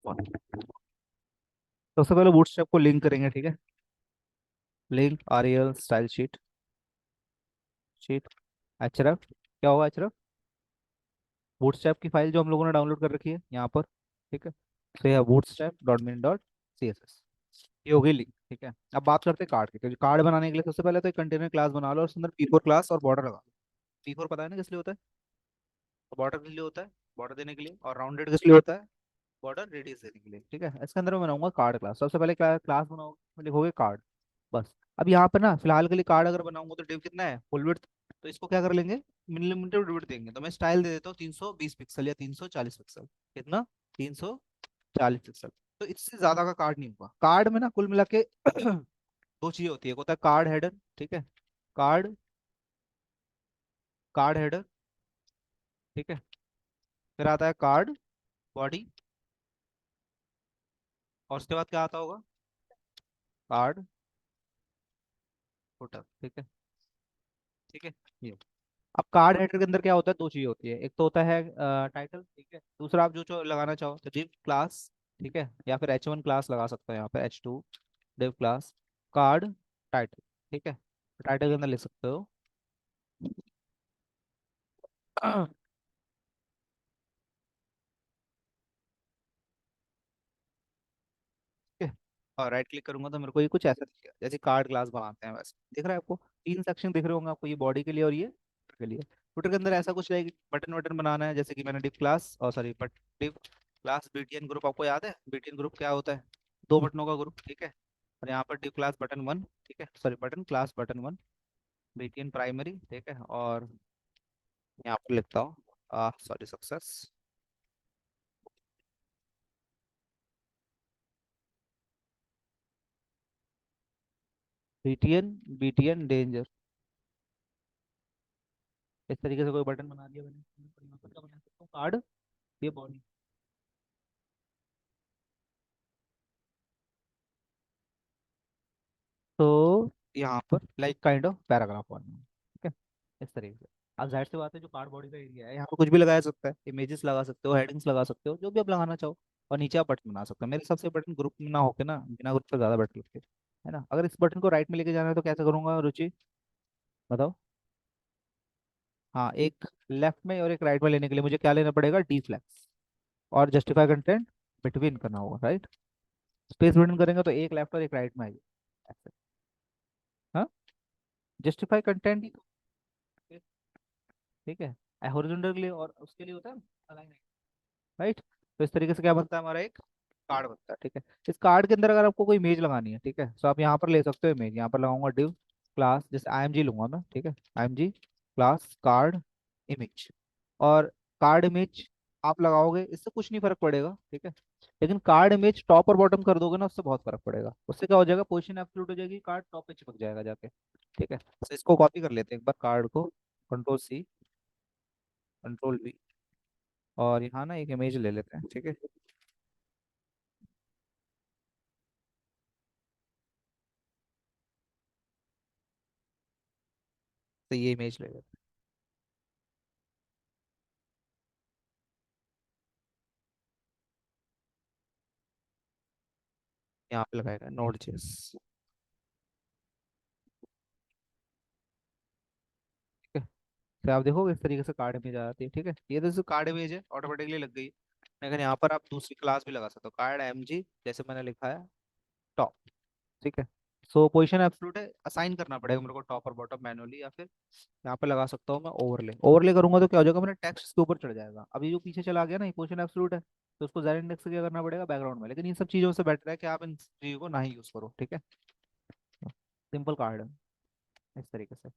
सबसे पहले बूटस्ट्रैप को लिंक करेंगे, ठीक है। Link rel style sheet, sheet href. क्या होगा एचरफ? बूटस्ट्रैप की फाइल जो हम लोगों ने डाउनलोड कर रखी है यहाँ पर, ठीक है। तो यह bootstrap dot min dot C S S, ये हो गई लिंक, ठीक है। अब बात करते हैं कार्ड की। तो कार्ड बनाने के लिए सबसे पहले तो एक कंटेनर क्लास बना लो और उसके अंदर पी फोर क्लास और बॉर्डर लगा लो। पी फोर पता है ना किस लिए होता है? बॉर्डर किस लिए होता है? बॉर्डर देने के लिए। और राउंडेड किस लिए होता है? बॉर्डर रेडियस देने के लिए, ठीक है। इसके अंदर मैं बनाऊंगा कार्ड क्लास। सबसे पहले क्लास बनाओगे, लिखोगे कार्ड, बस। अब यहाँ पर ना फिलहाल के लिए कार्ड अगर बनाऊंगा तो डिव कितना है, फुल विड्थ। तो इसको क्या कर लेंगे, मिलीमीटर विड्थ देंगे। तो मैं स्टाइल दे देता हूँ 320 पिक्सल या 340 पिक्सल। कितना? 340 पिक्सल। तो इससे ज्यादा का कार्ड नहीं होगा। कार्ड में ना कुल मिला के दो चीजें होती है। एक होता है कार्ड हेडर, ठीक है। कार्ड कार्ड हेडर, ठीक है। फिर आता है कार्ड बॉडी, और उसके बाद क्या आता होगा? कार्ड फुटर, ठीक है। ठीक है, ये। अब कार्ड हेडर के अंदर क्या होता है, दो चीजें होती है। एक तो होता है टाइटल, ठीक है। दूसरा आप जो जो लगाना चाहो तो div क्लास, ठीक है, या फिर H1 क्लास लगा सकते हो यहाँ पे, H2 div class card title, ठीक है। टाइटल के अंदर लिख सकते हो ठीक है। और राइट क्लिक करूंगा तो मेरे को ये कुछ ऐसा दिखेगा, जैसे कार्ड क्लास बनाते हैं वैसे दिख रहा है आपको। तीन सेक्शन दिख रहे होंगे आपको, ये बॉडी के लिए और ये footer के लिए। फुटर के अंदर ऐसा कुछ रहेगा, बटन वटन बनाना है, जैसे कि मैंने डिव क्लास और sorry but div class BTN group, आपको याद है बीटीएन ग्रुप क्या होता है? दो बटनों का ग्रुप, ठीक है। और यहाँ पर डिव क्लास बटन वन, ठीक है, sorry button class button one, BTN primary, ठीक है। और यहाँ पर लिखता हूँ sorry success, BTN BTN danger. इस तरीके से कोई बटन बना दिया मैंने। यहाँ पर क्या बना सकता हूँ, कार्ड, ये बॉडी। तो यहाँ पर like kind of paragraph one, ठीक है, इस तरीके से। अब जाहिर सी बात है, जो कार्ड बॉडी का एरिया है यहाँ पर कुछ भी लगाया सकता है, इमेजेस लगा सकते हो, हेडिंग्स लगा सकते हो, जो भी आप लगाना चाहो। और नीचे आप बटन बना सकते हो। मेरे हिसाब से बटन ग्रुप में ना होके ना, बिना ग्रुप से ज्यादा बेटर लगते हैं, है ना। अगर इस बटन को राइट में लेके जाना है तो कैसे करूंगा रुचि, बताओ। हाँ, एक लेफ्ट में और एक राइट में लेने के लिए मुझे क्या लेना पड़ेगा, डी फ्लैग्स। और जस्टिफाई कंटेंट बिटवीन करना होगा, राइट। स्पेस बिटवीन करेंगे तो एक लेफ्ट और एक राइट में आएगी ऐसे। हाँ, जस्टिफाई कंटेंट ही तो, ठीक है। हॉरिजॉन्टल के लिए और उसके लिए होता है अलाइन, राइट। तो इस तरीके से क्या बनता है, हमारा एक कार्ड बनता है, ठीक है। इस कार्ड के अंदर अगर आपको कोई इमेज लगानी है, ठीक है, तो आप यहाँ पर ले सकते हो इमेज। यहाँ पर लगाऊंगा डिव क्लास, जैसे IMG लूंगा मैं, ठीक है। IMG class card image. और कार्ड इमेज आप लगाओगे, इससे कुछ नहीं फर्क पड़ेगा, ठीक है। लेकिन कार्ड इमेज टॉप और बॉटम कर दोगे ना, उससे बहुत फर्क पड़ेगा। उससे क्या हो जाएगा, पोजीशन एब्सोल्यूट हो जाएगी, कार्ड टॉप पे चिपक जाएगा जाके, ठीक है। तो इसको कॉपी कर लेते हैं एक बार, कार्ड को कंट्रोल C, कंट्रोल V, और यहाँ ना एक इमेज ले लेते हैं, ठीक है। तो ये इमेज ले लेते हैं, यहाँ पे लगाएगा Node.js, ठीक है। फिर आप देखोगे इस तरीके से कार्ड इमेज आ जाती है, ठीक है। ये तो कार्ड इमेज है, ऑटोमेटिकली लग गई। लेकिन यहाँ पर आप दूसरी क्लास भी लगा सकते हो, कार्ड MG, जैसे मैंने लिखा है टॉप, ठीक है। सो पोजीशन एब्सोल्यूट है, असाइन करना पड़ेगा मेरे को टॉप और बॉटम मैनुअली, या फिर यहाँ पे लगा सकता हूँ मैं ओवरले। ओवरले करूंगा तो क्या हो जाएगा, मेरा टेक्स्ट इसके ऊपर चढ़ जाएगा। अभी जो पीछे चला गया ना, ये पोजीशन एब्सोल्यूट है, तो उसको जेड इंडेक्स से क्या करना पड़ेगा, बैकग्राउंड में। लेकिन इन सब चीज़ों से बेटर है कि आप इन चीज़ों को ना ही यूज़ करो, ठीक है। सिंपल कार्ड है इस तरीके से।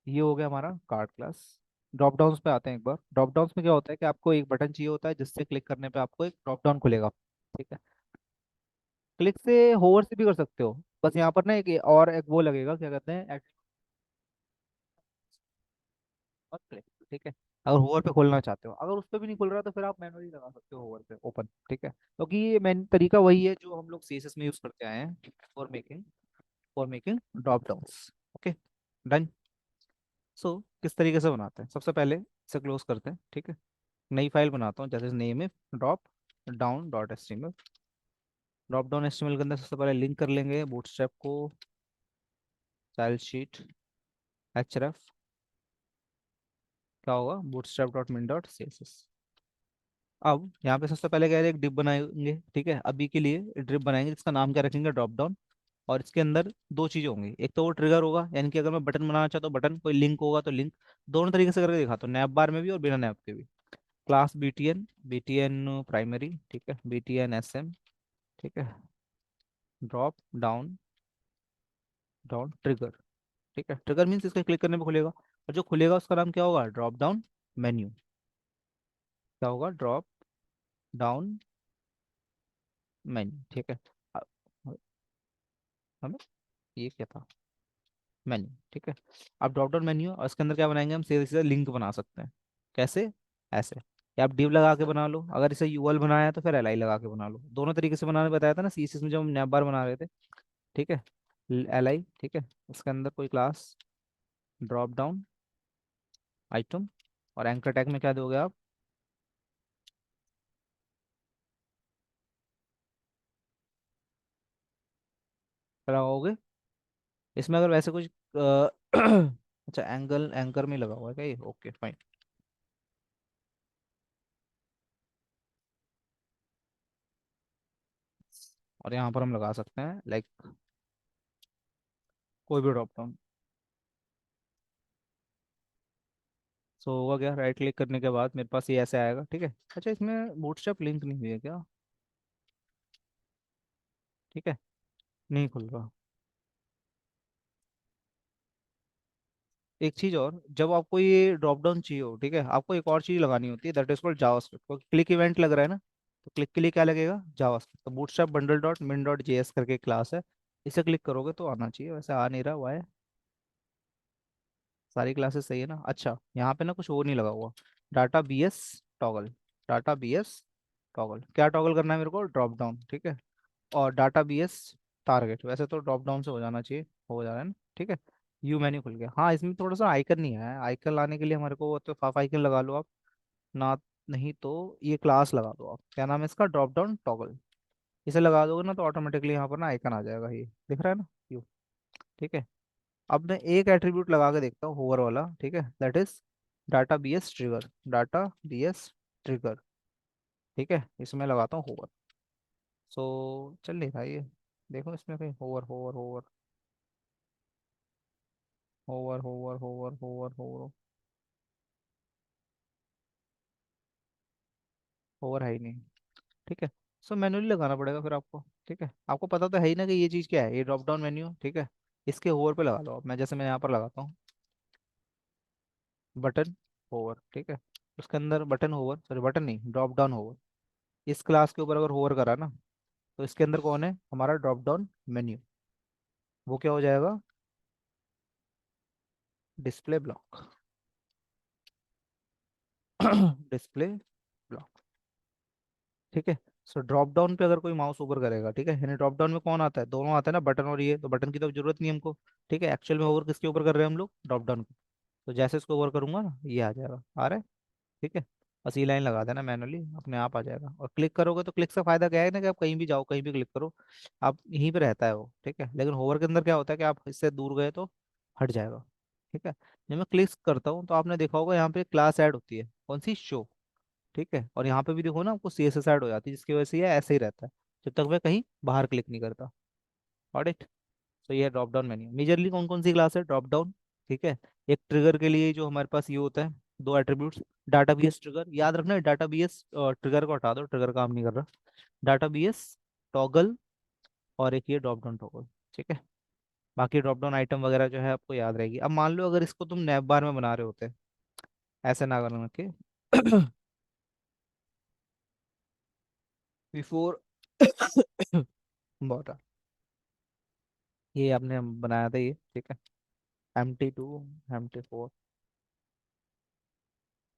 ये हो गया हमारा कार्ड क्लास। ड्रॉप डाउन्स पे आते हैं एक बार। ड्रॉप डाउन्स में क्या होता है कि आपको एक बटन चाहिए होता है, जिससे क्लिक करने पे आपको एक ड्रॉप डाउन खुलेगा, ठीक है। क्लिक से, होवर से भी कर सकते हो। बस यहाँ पर ना एक और एक वो लगेगा, क्या कहते हैं, और क्लिक, ठीक है। अगर होवर पे खोलना चाहते हो, अगर उस पर भी नहीं खुल रहा तो फिर आप मैनुअली लगा सकते हो होवर पे ओपन, ठीक है। क्योंकि ये मेन तरीका वही है जो हम लोग CSS में यूज करते आए हैं, for making drop downs, okay. Done. So किस तरीके से बनाते हैं, सबसे पहले इसे क्लोज करते हैं, ठीक है। नई फाइल बनाता हूँ, जैसे नेम है drop down dot HTML. Drop down HTML के अंदर सबसे पहले लिंक कर लेंगे बूटस्ट्रैप को, स्टाइल शीट, href। क्या होगा, bootstrap dot min dot css। अब यहाँ पे सबसे पहले कह रहे हैं एक डिप बनाएंगे, ठीक है। अभी के लिए डिप बनाएंगे जिसका नाम क्या रखेंगे, ड्रॉप डाउन। और इसके अंदर दो चीजें होंगी, एक तो वो ट्रिगर होगा, यानी कि अगर मैं बटन बनाना चाहता हूँ बटन, कोई लिंक होगा तो लिंक। दोनों तरीके से करके दिखाता हूँ, नैप बार में भी और बिना नैप के भी। क्लास btn प्राइमरी, ठीक है, btn sm, ठीक है, ड्रॉप डाउन डाउन ट्रिगर, ठीक है। ट्रिगर मीन्स इसको क्लिक करने पे खुलेगा, और जो खुलेगा उसका नाम क्या होगा, ड्रॉप डाउन मेन्यू। क्या होगा, ड्रॉप डाउन मेन्यू, ठीक है। अब हमें ये क्या था, मेन्यू, ठीक है। अब ड्रॉप डाउन मेन्यू, और इसके अंदर क्या बनाएंगे हम, सीधे सीधे लिंक बना सकते हैं। कैसे, ऐसे, या आप div लगा के बना लो, अगर इसे यूएल बनाया है तो फिर li लगा के बना लो। दोनों तरीके से बनाने बताया था ना सीएसएस में जब हम नैप बार बना रहे थे, ठीक है। li, ठीक है, इसके अंदर कोई क्लास ड्रॉप डाउन आइटम, और एंकर टैग में क्या दोगे आप, क्या लगाओगे इसमें, अगर वैसे कुछ अच्छा एंगल एंकर में लगा हुआ है क्या ये, ओके फाइन। और यहाँ पर हम लगा सकते हैं लाइक कोई भी ड्रॉप डाउन। सो होगा क्या, राइट क्लिक करने के बाद मेरे पास ये ऐसे आएगा, ठीक है। अच्छा इसमें बूटस्ट्रैप लिंक नहीं हुई है क्या, ठीक है, नहीं खुल रहा। एक चीज और, जब आपको ये ड्रॉप डाउन चाहिए हो, ठीक है, आपको एक और चीज लगानी होती है, दैट इज कॉल्ड जावास्क्रिप्ट। तो क्लिक इवेंट लग रहा है ना, तो क्लिक के लिए क्या लगेगा, जावास्क्रिप्ट। तो bootstrap bundle dot min dot JS करके क्लास है, इसे क्लिक करोगे तो आना चाहिए, वैसे आ नहीं रहा, हुआ है। सारी क्लासेस सही है ना। अच्छा यहाँ पे ना कुछ और नहीं लगा हुआ, data BS toggle, data BS toggle, क्या टॉगल करना है मेरे को, ड्रॉप डाउन, ठीक है। और डाटा बीएस टारगेट, वैसे तो ड्रॉप डाउन से हो जाना चाहिए, हो जा रहा है ना, ठीक है। यू मेन्यू खुल गया। हाँ इसमें थोड़ा सा आइकन नहीं है, आइकन लाने के लिए हमारे को तो फाफ आइकन लगा लो आप ना, नहीं तो ये क्लास लगा दो आप, क्या नाम है इसका, ड्रॉप डाउन टॉगल। इसे लगा दोगे ना तो ऑटोमेटिकली यहाँ पर ना आइकन आ जाएगा, ये दिख रहा है ना, यू, ठीक है। अब मैं एक एट्रीब्यूट लगा के देखता हूँ होवर वाला, ठीक है, that is data BS trigger, data BS trigger, ठीक है, इसमें लगाता हूँ होवर। सो चल नहीं रहा ये, देखो इसमें कहीं hover hover hover hover hover hover hover hover hover है ही नहीं, ठीक है। सो मैन्युअली लगाना पड़ेगा फिर आपको, ठीक है। आपको पता तो है ही ना कि ये चीज़ क्या है, ये ड्रॉप डाउन मेन्यू, ठीक है। इसके होवर पे लगा लो आप, मैं जैसे मैं यहाँ पर लगाता हूँ बटन होवर, ठीक है। उसके अंदर बटन होवर, सॉरी बटन नहीं, ड्रॉप डाउन होवर। इस क्लास के ऊपर अगर होवर करा ना, तो इसके अंदर कौन है, हमारा ड्रॉप डाउन मेन्यू, वो क्या हो जाएगा, डिस्प्ले ब्लॉक, डिस्प्ले ब्लॉक, ठीक है। सो ड्रॉप डाउन पे अगर कोई माउस ओवर करेगा, ठीक है, यानी ड्रॉप डाउन में कौन आता है, दोनों आता है ना, बटन और ये, तो बटन की तो जरूरत नहीं हमको, ठीक है। एक्चुअल में ओवर किसके ऊपर कर रहे हैं हम लोग, ड्रॉप डाउन पे। तो जैसे इसको ओवर करूंगा ना ये आ जाएगा, आ रहा है, ठीक है। बस ये लाइन लगा देना मैनुअली, अपने आप आ जाएगा। और क्लिक करोगे तो क्लिक से फायदा क्या है ना, कि आप कहीं भी जाओ कहीं भी क्लिक करो, आप यहीं पे रहता है वो, ठीक है। लेकिन होवर के अंदर क्या होता है कि आप इससे दूर गए तो हट जाएगा, ठीक है। जब मैं क्लिक करता हूँ तो आपने देखा होगा यहाँ पे क्लास ऐड होती है, कौन सी, शो, ठीक है। और यहाँ पे भी देखो ना आपको सी एस एस ऐड हो जाती है, जिसकी वजह से ये ऐसे ही रहता है जब तक मैं कहीं बाहर क्लिक नहीं करता। ऑडिट। तो ये ड्रॉप डाउन मेन्यू, मेजरली कौन कौन सी क्लास है, ड्रॉप डाउन, ठीक है। एक ट्रिगर के लिए जो हमारे पास ये होता है, दो एट्रीब्यूट्स, डाटा बीएस ट्रिगर, याद रखना डाटा बीएस ट्रिगर को हटा दो, ट्रिगर काम नहीं कर रहा, डाटा बीएस टॉगल, और एक ये ड्रॉप डाउन टॉगल, ठीक है। बाकी ड्रॉप डाउन आइटम वगैरह जो है आपको याद रहेगी। अब मान लो अगर इसको तुम नैप बार में बना रहे होते, ऐसे ना करना के बिफोर बहुत, ये आपने बनाया था ये, ठीक है, MT2 MT4,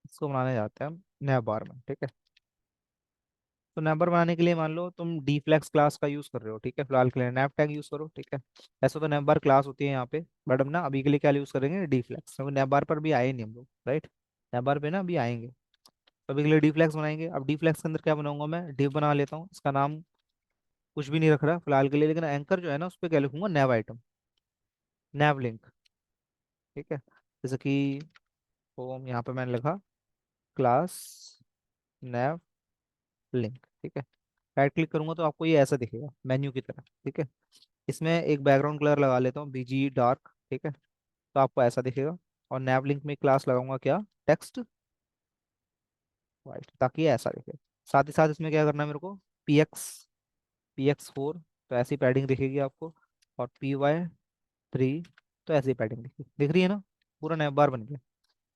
इसको बनाने जाते हैं हम नया बार में, ठीक है। तो नंबर बनाने के लिए मान लो तुम डीफ्लेक्स क्लास का यूज कर रहे हो, ठीक है, फिलहाल के लिए नैप टैग यूज करो, ठीक है। ऐसा तो नैप बार क्लास होती है यहाँ पे, बट हम ना अभी के लिए क्या यूज करेंगे, डीफ्लेक्स, क्योंकि नैप बार पर भी आए नहीं हम लोग, राइट, नैप बार पे ना अभी आएंगे। तो अभी के लिए डी फ्लैक्स बनाएंगे। अब डी फ्लैक्स के अंदर क्या बनाऊंगा मैं, डिव बना लेता हूँ, इसका नाम कुछ भी नहीं रख रहा फिलहाल के लिए, लेकिन एंकर जो है ना उस पर क्या लिखूंगा, नैव आइटम, नैव लिंक। ठीक है, जैसे कि होम, यहाँ पे मैंने लिखा क्लास नैव लिंक। ठीक है, राइट क्लिक करूंगा तो आपको ये ऐसा दिखेगा मेन्यू की तरह। ठीक है, इसमें एक बैकग्राउंड कलर लगा लेता हूँ, बीजी डार्क। ठीक है, तो आपको ऐसा दिखेगा। और नैव लिंक में क्लास लगाऊंगा क्या, टेक्स्ट वाइट, ताकि ये ऐसा दिखे। साथ ही साथ इसमें क्या करना है मेरे को, पी एक्स 4, तो ऐसी पैडिंग दिखेगी आपको। और py 3, तो ऐसी पैडिंग दिख रही है ना, पूरा नैव बार बन गया।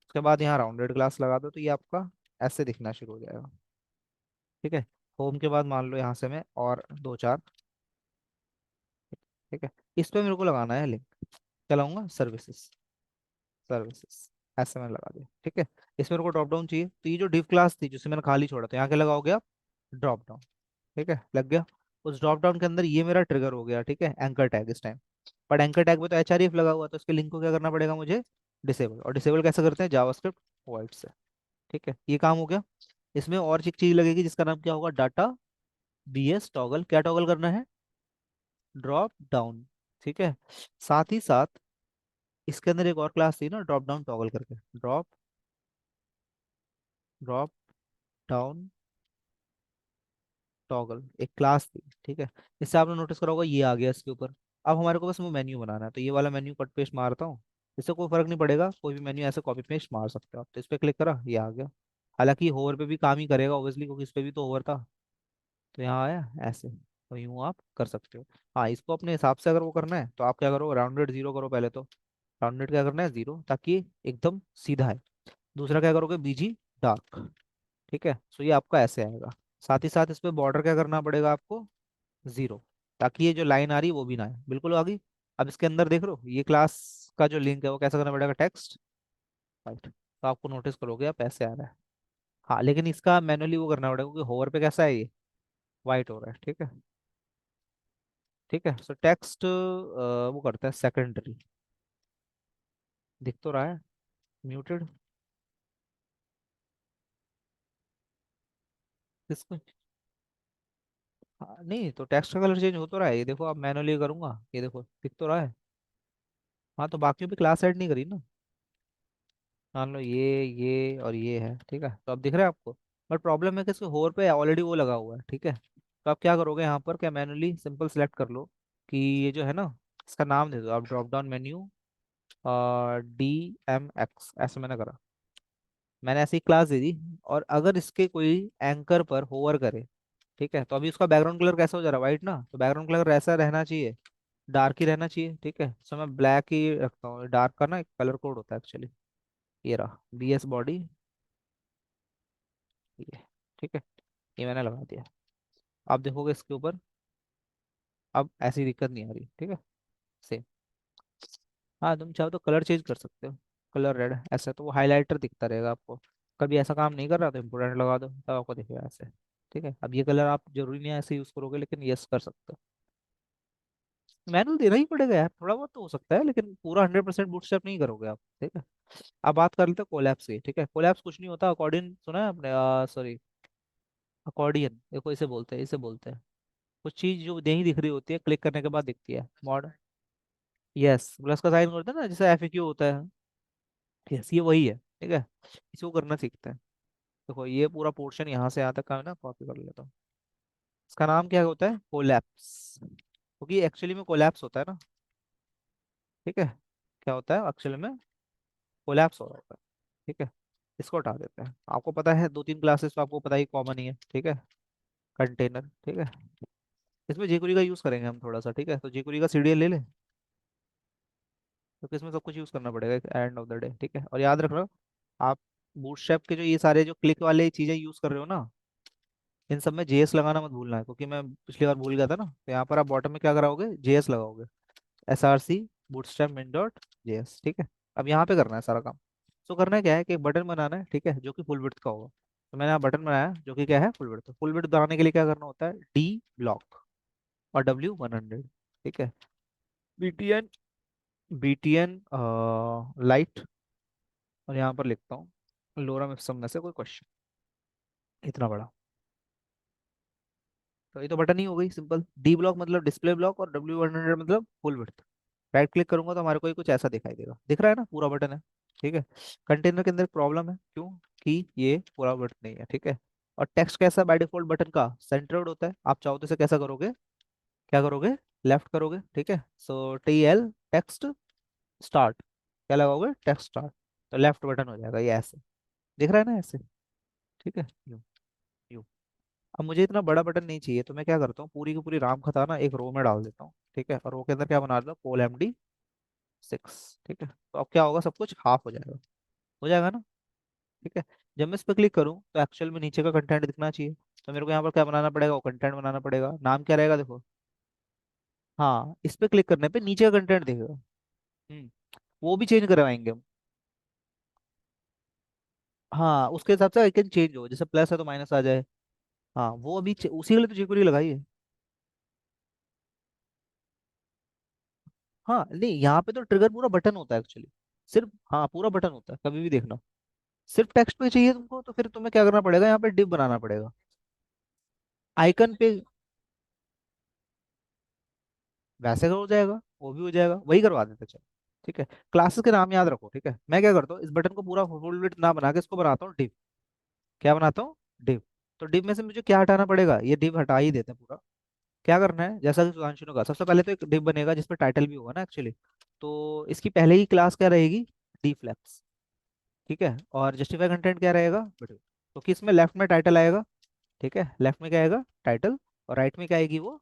उसके बाद यहाँ राउंडेड ग्लास लगा दो तो ये आपका ऐसे दिखना शुरू हो जाएगा। ठीक है, होम के बाद मान लो यहाँ से मैं और दो चार। ठीक है, इस पे मेरे को लगाना है लिंक, चलाऊंगा सर्विसेज, सर्विसेज, ऐसे मैंने लगा दिया। ठीक है, इसमें मेरे को ड्रॉप डाउन चाहिए, तो ये जो डिव क्लास थी जिसे मैंने खाली छोड़ा था, यहाँ क्या लगाओगे आप, ड्रॉप डाउन। ठीक है, लग गया। उस ड्रॉप डाउन के अंदर ये मेरा ट्रिगर हो गया। ठीक है, एंकर टैग इस टाइम। बट एंकर टैग पे तो एच लगा हुआ है, तो उसके लिंक को क्या करना पड़ेगा मुझे, डिसेबल। और डिसेबल कैसे करते हैं, जावास्क्रिप्ट वॉइड से। ठीक है, ये काम हो गया। इसमें और एक चीज लगेगी जिसका नाम क्या होगा, डाटा बीएस टॉगल। क्या टॉगल करना है, ड्रॉप डाउन। ठीक है, साथ ही साथ इसके अंदर एक और क्लास थी ना, ड्रॉप डाउन टॉगल करके, ड्रॉप ड्रॉप डाउन टॉगल एक क्लास थी। ठीक है, इससे आपने नोटिस करा होगा ये आ गया इसके ऊपर। अब हमारे को बस वो मेन्यू बनाना है, तो ये वाला मेन्यू कट पेस्ट मारता हूँ। इससे कोई फर्क नहीं पड़ेगा, कोई भी मेन्यू ऐसे कॉपी पेस्ट मार सकते हो आप। तो इस पर क्लिक करा, ये आ गया। हालांकि होवर पे भी काम ही करेगा ऑब्वियसली, क्योंकि इस पे भी तो होवर था। तो यहाँ आया ऐसे, तो यूँ आप कर सकते हो। हाँ, इसको अपने हिसाब से अगर वो करना है तो आप क्या करो, राउंडेड जीरो करो पहले तो। राउंडेड क्या करना है, जीरो, ताकि एकदम सीधा है। दूसरा क्या करोगे, बीजी डार्क। ठीक है, सो ये आपका ऐसे आएगा। साथ ही साथ इस पे बॉर्डर क्या करना पड़ेगा आपको, जीरो, ताकि ये जो लाइन आ रही है वो भी ना आए, बिल्कुल आ गई। अब इसके अंदर देख लो, ये क्लास का जो लिंक है वो कैसा करना पड़ेगा, टेक्स्ट राइट। तो आपको नोटिस करोगे आप ऐसे आ रहा है। हाँ, लेकिन इसका मैनुअली वो करना पड़ेगा, क्योंकि होवर पे कैसा है ये, वाइट हो रहा है। ठीक है, ठीक है, सो टेक्स्ट वो करता है सेकेंडरी, दिख तो रहा है, म्यूटेड। किसको, हाँ, नहीं तो टेक्स्ट का कलर चेंज हो तो रहा है, ये देखो, आप मैनुअली करूंगा, ये देखो दिख तो रहा है। हाँ, तो बाकी भी क्लास ऐड नहीं करी ना, मान लो ये और ये है। ठीक है, तो अब दिख रहा है आपको। बट प्रॉब्लम है कि इसके होर पे ऑलरेडी वो लगा हुआ है। ठीक है, तो आप क्या करोगे, यहाँ पर क्या मैनुअली सिंपल सेलेक्ट कर लो कि ये जो है ना, इसका नाम दे दो आप, ड्रॉप डाउन मेन्यू DMX, ऐसे मैंने करा, मैंने ऐसी क्लास दे दी। और अगर इसके कोई एंकर पर होवर करे, ठीक है, तो अभी उसका बैकग्राउंड कलर कैसा हो जा रहा है, वाइट ना, तो बैकग्राउंड कलर ऐसा रहना चाहिए, डार्क ही रहना चाहिए। ठीक है, सो मैं ब्लैक ही रखता हूँ, डार्क का ना एक कलर कोड होता है एक्चुअली। ये रहा BS बॉडी, ये। ठीक है, ये मैंने लगा दिया। आप देखोगे इसके ऊपर अब ऐसी दिक्कत नहीं आ रही। ठीक है, सेम। हाँ, तुम चाहो तो कलर चेंज कर सकते हो, कलर रेड, ऐसा तो वो हाईलाइटर दिखता रहेगा आपको। कभी ऐसा काम नहीं कर रहा तो इम्पोर्टेंट लगा दो, तब आपको दिखेगा ऐसे। ठीक है, अब ये कलर आप जरूरी नहीं है ऐसे यूज करोगे, लेकिन यस कर सकते हो। मैनुअल देना ही पड़ेगा यार, थोड़ा बहुत तो हो सकता है, लेकिन पूरा 100% बूटस्ट्रैप नहीं करोगे आप। ठीक है, अब बात कर लेते हैं कोलैप्स की। ठीक है, कोलैप्स कुछ नहीं होता, अकॉर्डिंग सुना है आपने, सॉरी, अकॉर्डियन, देखो इसे बोलते हैं, इसे बोलते हैं। कुछ चीज जो नहीं दिख रही होती है, क्लिक करने के बाद दिखती है, मॉड, यस, प्लस का साइन करते हैं ना, जैसे FAQ होता है। यस, ये वही है। ठीक है, इसको करना सीखते हैं। देखो ये पूरा पोर्शन यहाँ से यहाँ तक का है ना, कॉपी कर लेता हूँ। इसका नाम क्या होता है, कोलैप्स, क्योंकि एक्चुअली में कोलैप्स होता है ना। ठीक है, क्या होता है एक्चुअली में, कोलैप्स हो रहा होता है। ठीक है, इसको हटा देते हैं। आपको पता है दो तीन क्लासेस तो आपको पता ही कॉमन ही है। ठीक है, कंटेनर। ठीक है, इसमें jQuery का यूज करेंगे हम थोड़ा सा। ठीक है, तो jQuery का CDL ले लें, क्योंकि इसमें सब कुछ यूज करना पड़ेगा एंड ऑफ द डे। ठीक है, और याद रखना, आप बूटस्ट्रैप के जो ये सारे जो क्लिक वाले चीजें यूज कर रहे हो ना, इन सब में JS लगाना मत भूलना है, क्योंकि मैं पिछली बार भूल गया था ना। तो यहाँ पर आप बॉटम में क्या कराओगे, JS लगाओगे, SRC bootstrap min dot JS। ठीक है, अब यहाँ पे करना है सारा काम। तो करना क्या है कि एक बटन बनाना है, ठीक है, जो कि फुल विड्थ का होगा। तो मैंने यहाँ बटन बनाया जो कि क्या है, फुल विड्थ। फुल विड्थ बनाने के लिए क्या करना होता है, D ब्लॉक और W 100। ठीक है, BTN BTN लाइट, और यहाँ पर लिखता हूँ लोरम इप्सम में से कोई क्वेश्चन। इतना बड़ा। तो ये तो बटन ही हो गई सिंपल। डी ब्लॉक मतलब डिस्प्ले ब्लॉक, और W100 मतलब फुल विड्थ। राइट क्लिक करूंगा तो हमारे को ये कुछ ऐसा दिखाई देगा, दिख रहा है ना, पूरा बटन है। ठीक है। कंटेनर के अंदर प्रॉब्लम है, क्यों? कि ये पूरा विड्थ नहीं है, ठीक है। और टेक्स्ट कैसा बाय डिफॉल्ट बटन का सेंटर्ड होता है, आप चाहो तो इसे कैसा करोगे, क्या करोगे, लेफ्ट करोगे, ठीक है। सो TL टेक्स्ट स्टार्ट, क्या लगाओगे, टेक्स्ट स्टार्ट। तो लेफ्ट बटन हो जाएगा ये ऐसे, दिख रहा है ना ऐसे, ठीक है। यूं, यूं। अब मुझे इतना बड़ा बटन नहीं चाहिए, तो मैं क्या करता हूँ, पूरी की पूरी राम खाता ना एक रो में डाल देता हूँ, ठीक है। और रो के अंदर क्या बना देता हूँ, COL MD6, ठीक है। तो अब क्या होगा, सब कुछ हाफ हो जाएगा ना, ठीक है। जब मैं इस पर क्लिक करूँ तो एक्चुअल में नीचे का कंटेंट दिखना चाहिए। तो मेरे को यहाँ पर क्या बनाना पड़ेगा, वो कंटेंट बनाना पड़ेगा। नाम क्या रहेगा, देखो। हाँ, इस पे क्लिक करने पे नीचे का कंटेंट दिखेगा। हम्म। वो भी चेंज करवाएंगे हम। हाँ, उसके हिसाब से आइकन चेंज हो, जैसे प्लस है तो माइनस आ जाए। हाँ, वो अभी उसी के लिए तो jQuery लगाई है। हाँ नहीं, यहाँ पे तो ट्रिगर पूरा बटन होता है एक्चुअली। सिर्फ, हाँ, पूरा बटन होता है, कभी भी देखना। सिर्फ टेक्स्ट पे चाहिए तुमको, तो फिर तुम्हें क्या करना पड़ेगा, यहाँ पे डिव बनाना पड़ेगा। आइकन पे वैसे हो जाएगा, वो भी हो जाएगा, वही करवा देते चलो। ठीक है। क्लासेस के नाम याद रखो, ठीक है। मैं क्या करता हूँ, इस बटन को पूरा फुल विड्थ ना बना के इसको बनाता हूँ डिव। क्या बनाता हूँ, डिव। तो डिव में से मुझे क्या हटाना पड़ेगा, ये डिव हटा ही देते हैं पूरा। क्या करना है, जैसा कि सुधांशु ने कहा, सबसे पहले तो एक डिव बनेगा जिसपे टाइटल भी होगा ना एक्चुअली। तो इसकी पहले ही क्लास क्या रहेगी, डी फ्लैप्स, ठीक है। और जस्टिफाई कंटेंट क्या रहेगा, बटन। तो किस में, लेफ्ट में टाइटल आएगा, ठीक है। लेफ्ट में क्या आएगा, टाइटल। और राइट में क्या आएगी, वो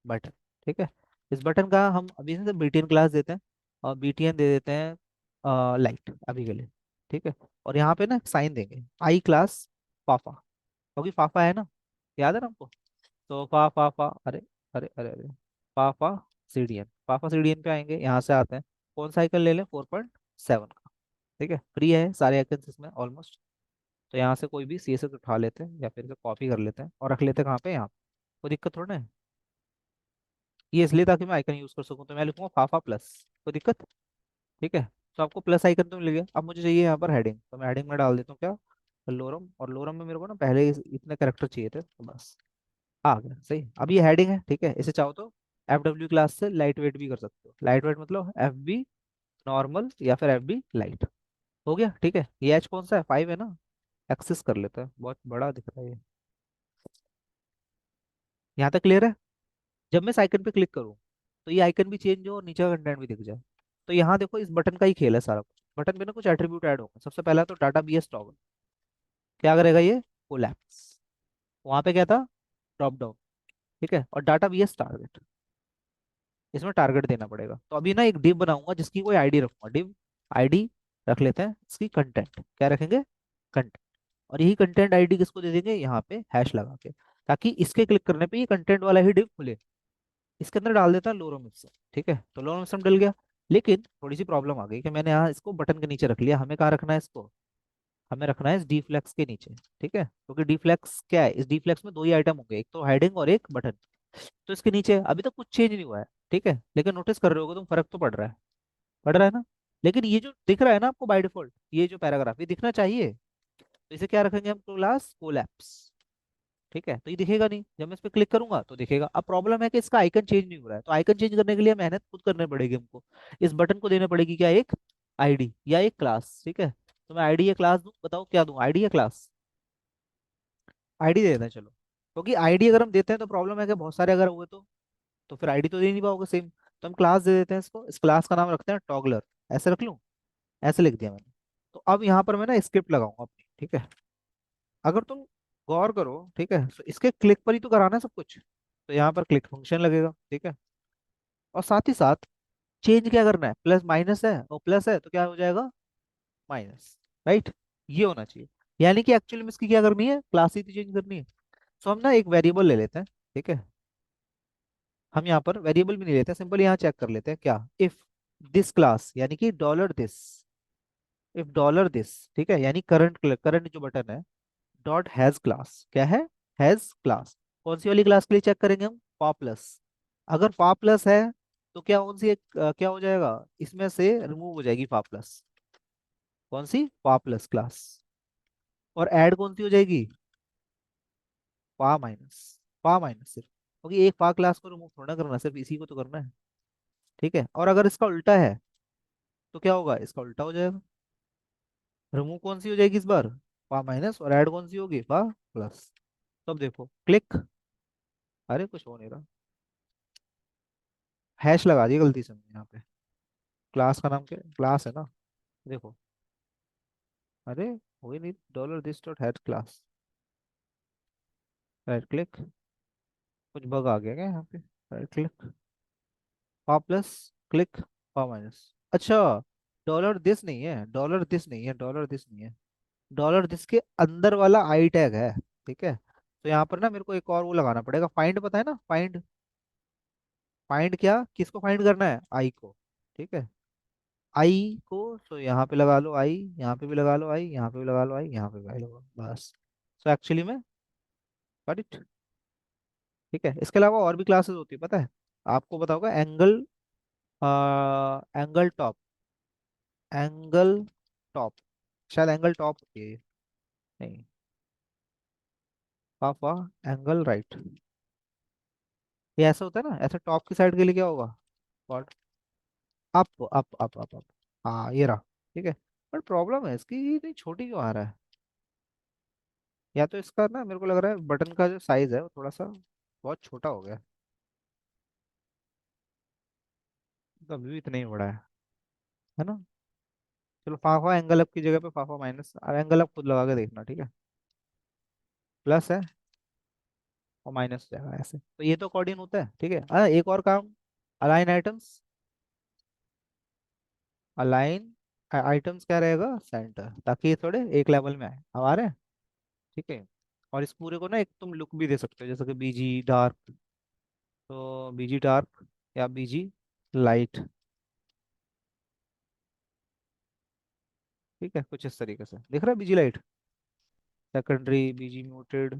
बटन, ठीक है। इस बटन का हम अभी से BTN क्लास देते हैं, और BTN दे देते हैं लाइट अभी के लिए, ठीक है। और यहाँ पे ना साइन देंगे, आई क्लास फाफा, क्योंकि फाफा है ना, याद है ना हमको। तो फा अरे, अरे फाफा CDN, फाफा CDN पे आएंगे, यहाँ से आते हैं। कौन सा आइकन ले लें, 4.7 का, ठीक है। फ्री है सारे आइकन इसमें ऑलमोस्ट। तो यहाँ से कोई भी CSS उठा लेते हैं, या फिर इसे कॉपी कर लेते हैं और रख लेते हैं कहाँ पे, यहाँ पे। कोई दिक्कत थोड़ा है। ये इसलिए ताकि मैं आइकन यूज कर सकूं, तो मैं लिखूंगा फाफा प्लस, कोई दिक्कत, ठीक है। तो आपको प्लस आइकन तो मिल गया। अब मुझे चाहिए यहाँ पर हेडिंग, तो मैं हेडिंग में डाल देता हूँ क्या, लोरम। और लोरम में मेरे को ना पहले ही इतने कैरेक्टर चाहिए थे, तो बस आ गया सही। अब ये हेडिंग है, ठीक है। इसे चाहो तो FW क्लास से लाइट वेट भी कर सकते हो। लाइट वेट मतलब FB नॉर्मल या फिर FB लाइट। हो गया, ठीक है। ये एच कौन सा है, 5 है ना। एक्सेस कर लेते हैं, बहुत बड़ा दिख रहा है ये। यहाँ तक क्लियर है। जब मैं इस आइकन पे क्लिक करूँ तो ये आइकन भी चेंज हो और नीचे का कंटेंट भी दिख जाए। तो यहाँ देखो, इस बटन का ही खेल है सारा कुछ। बटन पे ना कुछ एट्रीब्यूट ऐड होंगे। सबसे पहला तो डाटा BS टॉगल, क्या करेगा ये, कोलैप्स। वहां पे क्या था, ड्रॉप डाउन, ठीक है। और डाटा BS टारगेट, इसमें टारगेट देना पड़ेगा। तो अभी ना एक डिव बनाऊंगा जिसकी कोई आईडी रखूंगा, डिव आईडी रख लेते हैं। इसकी कंटेंट क्या रखेंगे, कंटेंट। और यही कंटेंट आईडी किसको दे देंगे, यहाँ पे हैश लगा के, ताकि इसके क्लिक करने पे ये कंटेंट वाला ही डिव खुले। इसके अंदर डाल देता है लोरम इप्सम, ठीक है। तो लोरम इप्सम डल गया। लेकिन थोड़ी सी प्रॉब्लम आ गई कि मैंने यहाँ इसको बटन के नीचे रख लिया। हमें कहाँ रखना है इसको, हमें रखना है इस डी फ्लेक्स के नीचे, ठीक है। क्योंकि डी फ्लेक्स क्या है, इस डी फ्लेक्स में दो ही आइटम होंगे, एक तो हेडिंग और एक बटन। तो इसके नीचे अभी तक कुछ चेंज नहीं हुआ है, ठीक है। लेकिन नोटिस कर रहे होगे तुम, फर्क तो पड़ रहा है, पड़ रहा है ना। लेकिन ये जो दिख रहा है ना आपको बाय डिफॉल्ट, ये जो पैराग्राफ ये दिखना चाहिए। तो इसे क्या रखेंगे हम, क्लास कोलैप्स, ठीक है। तो ये दिखेगा नहीं, जब मैं इस पे क्लिक करूंगा तो दिखेगा। अब प्रॉब्लम है कि इसका आइकन चेंज नहीं हो रहा है। तो आइकन चेंज करने के लिए मेहनत खुद करनी पड़ेगी हमको। इस बटन को देना पड़ेगी क्या, एक आईडी या एक क्लास, ठीक है। तो मैं आईडी या क्लास दूं, बताओ क्या दूं, आईडी या क्लास। आईडी दे देते हैं चलो, क्योंकि आईडी अगर हम देते हैं तो प्रॉब्लम है कि बहुत सारे अगर हुए तो फिर आईडी तो दे नहीं पाओगे सेम। तो हम क्लास दे देते हैं इसको। इस क्लास का नाम रखते हैं टॉगलर, ऐसे रख लूं, ऐसे लिख दिया मैंने। तो अब यहाँ पर मैं ना स्क्रिप्ट लगाऊंगा अपनी, ठीक है। अगर तुम गौर करो, ठीक है, तो इसके क्लिक पर ही तो कराना है सब कुछ। तो यहाँ पर क्लिक फंक्शन लगेगा, ठीक है। और साथ ही साथ चेंज क्या करना है, प्लस माइनस है, और प्लस है तो क्या हो जाएगा, माइनस, राइट। ये होना चाहिए। यानी कि एक्चुअली में इसकी क्या करनी है, क्लास ही तो चेंज करनी है। तो हम ना एक वेरिएबल ले लेते हैं, ठीक है। हम यहाँ पर वेरिएबल भी नहीं लेते, सिंपल यहाँ चेक कर लेते हैं क्या, इफ दिस क्लास, यानी कि $this, इफ $this, ठीक है। यानी करंट, करंट जो बटन है, डॉट हैज क्लास, क्या है, हैज क्लास। कौन सी वाली क्लास के लिए चेक करेंगे हम, पा प्लस। अगर पा प्लस है तो क्या, कौन सी एक क्या हो जाएगा, इसमें से रिमूव हो जाएगी पा प्लस। कौन सी, पा प्लस क्लास। और ऐड कौन सी हो जाएगी, पा माइनस, पा माइनस सिर्फ, क्योंकि एक पा क्लास को रिमूव थोड़ा करना, सिर्फ इसी को तो करना है। ठीक है, और अगर इसका उल्टा है तो क्या होगा, इसका उल्टा हो जाएगा। रिमूव कौन सी हो जाएगी इस बार, पा माइनस, और ऐड कौन सी होगी, पा प्लस। तब देखो क्लिक, अरे कुछ हो नहीं रहा, हैश लगा दी गलती से मैंने यहाँ पे। क्लास का नाम क्या, क्लास है ना, देखो, अरे हो ही नहीं, dollar this dot hash class, right click, कुछ बग आ गया क्या यहाँ पे, राइट क्लिक, पा प्लस, क्लिक, पा माइनस। अच्छा, डॉलर दिस नहीं है, डॉलर दिस नहीं है, डॉलर दिस नहीं है, डॉलर दिस के अंदर वाला आई टैग है। ठीक है, तो यहाँ पर ना मेरे को एक और वो लगाना पड़ेगा, फाइंड, पता है ना फाइंड, फाइंड क्या, किसको फाइंड करना है, आई को। ठीक है, आई को, तो यहाँ पे लगा लो आई, यहाँ पे भी लगा लो आई, यहाँ पे भी लगा लो आई, यहाँ पे भी आई लगा लो, बस। सो एक्चुअली में गॉट इट। ठीक है, इसके अलावा और भी क्लासेस होती है पता है, आपको पता होगा, angle, angle top, angle top, शायद एंगल टॉप होती है ये। नहीं, हाफ एंगल राइट, ये ऐसा होता है ना, ऐसा टॉप की साइड के लिए क्या होगा, what, up up up up up, हाँ ये रहा। ठीक है, बट प्रॉब्लम है इसकी, ये इतनी छोटी क्यों आ रहा है, या तो इसका ना मेरे को लग रहा है बटन का जो साइज है वो थोड़ा सा बहुत छोटा हो गया, कभी भी इतना ही बड़ा है ना। चलो फाफा एंगल अप की जगह पे फाफा माइनस, अब एंगल अप खुद लगा के देखना, ठीक है, प्लस है और माइनस हो जाएगा ऐसे, तो ये तो कोऑर्डिनेट होता है। ठीक है, एक और काम, अलाइन आइटम्स, अलाइन आइटम्स क्या रहेगा, सेंटर, ताकि ये थोड़े एक लेवल में आए, अब आ रहे हैं। ठीक है, और इस पूरे को ना एक तुम लुक भी दे सकते हो, जैसे कि बीजी डार्क, तो बीजी डार्क या बीजी लाइट। ठीक है, कुछ इस तरीके से दिख रहा है बीजी लाइट, सेकेंडरी बीजी म्यूटेड,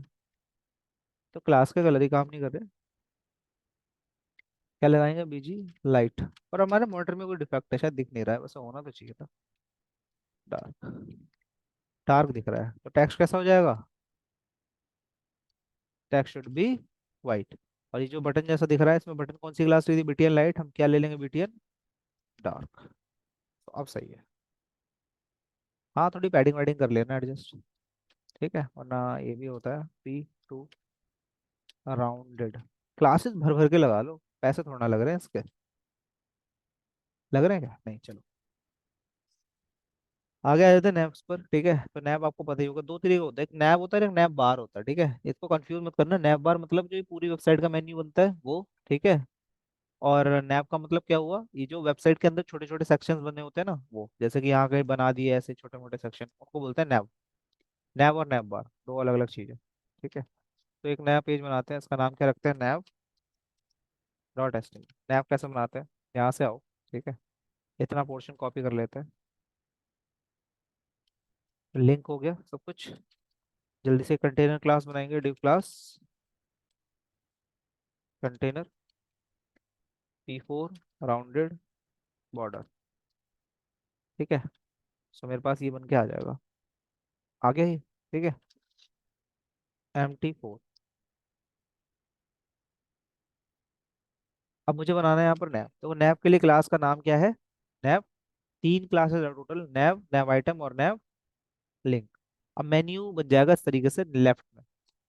तो क्लास के कलर ही काम नहीं कर रहे, क्या लगाएंगे, बीजी लाइट। और हमारे मॉनिटर में कोई डिफेक्ट है शायद, दिख नहीं रहा है, वैसे होना तो चाहिए था, डार्क, डार्क दिख रहा है, तो टेक्स्ट कैसा हो जाएगा, टेक्स्ट शुड बी वाइट। और ये जो बटन जैसा दिख रहा है, इसमें बटन कौन सी क्लास ली थी, बीटीएन लाइट, हम क्या ले लेंगे, बीटीएन डार्क, तो अब सही है। हाँ, थोड़ी पैडिंग वैडिंग कर लेना एडजस्ट। ठीक है, वरना ये भी होता है, P2 राउंडेड, क्लासेस भर भर के लगा लो, पैसे थोड़ा ना लग रहे हैं इसके, लग रहे हैं क्या, नहीं चलो। आगे आ जाते हैं नैप्स पर। ठीक है, तो नैप आपको पता ही होगा, दो तरीके होता है, एक नैप होता है, एक नैप बार होता है। ठीक है, इसको कंफ्यूज मत करना, नैप बार मतलब जो ये पूरी वेबसाइट का मेन्यू बनता है वो। ठीक है, और नैप का मतलब क्या हुआ, ये जो वेबसाइट के अंदर छोटे छोटे सेक्शंस बने होते हैं ना, वो जैसे कि यहाँ कहीं बना दिए ऐसे छोटे मोटे सेक्शन, उनको बोलते हैं नैप। नैप और नैप बार दो अलग अलग चीजें। ठीक है, तो एक नया पेज बनाते हैं, इसका नाम क्या रखते हैं, nap dot H T M. Nap कैसे बनाते हैं, यहाँ से आओ। ठीक है, इतना पोर्शन कॉपी कर लेते हैं, लिंक हो गया सब कुछ। जल्दी से कंटेनर क्लास बनाएंगे, div class container P4 rounded border. ठीक है, सो मेरे पास ये बन के आ जाएगा, आ गया ही। ठीक है, MT4। अब मुझे बनाना है यहाँ पर नैप, तो नैप के लिए क्लास का नाम क्या है, नैप, तीन क्लासेस है टोटल, नैप, नैप आइटम और नैप लिंक। अब मेन्यू बन जाएगा इस तरीके से लेफ्ट में,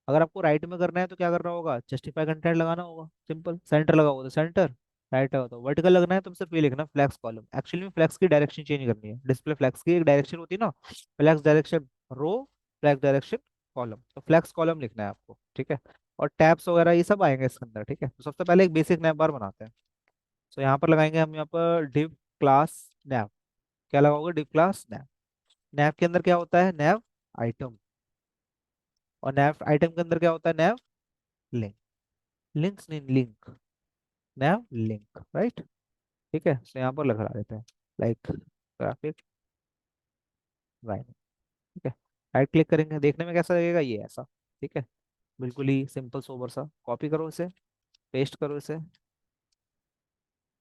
अगर आपको राइट में करना है तो क्या करना होगा, जस्टिफाई कंटेंट लगाना होगा, सिंपल, सेंटर लगाओ तो सेंटर, राइट लगाओ तो वर्टिकल लगना है, तुम सिर्फ ये लिखना फ्लैक्स कॉलम, एक्चुअली में फ्लैक्स की डायरेक्शन चेंज करनी है, डिस्प्ले फ्लैक्स की एक डायरेक्शन होती है ना, फ्लैक्स डायरेक्शन रो, फ्लैक्स डायरेक्शन कॉलम, तो फ्लैक्स कॉलम लिखना है आपको। ठीक है, और टैब्स वगैरह ये सब आएंगे इसके अंदर। ठीक है, तो सबसे पहले एक बेसिक नैप बार बनाते हैं, तो यहाँ पर लगाएंगे हम, यहाँ पर डिव क्लास नैप, क्या लगाओगे, डिव क्लास नैप। नैप के अंदर क्या होता है, नैप आइटम, और नैप आइटम के अंदर क्या होता है, नैप लिंक, लिंक्स नहीं लिंक, नैप लिंक, राइट। ठीक है, तो यहाँ पर लगा देते हैं, लाइक ग्राफिक लाइन। ठीक है, राइट क्लिक करेंगे, देखने में कैसा लगेगा, ये ऐसा। ठीक है, बिल्कुल ही सिंपल सोबर सा, कॉपी करो इसे, पेस्ट करो इसे।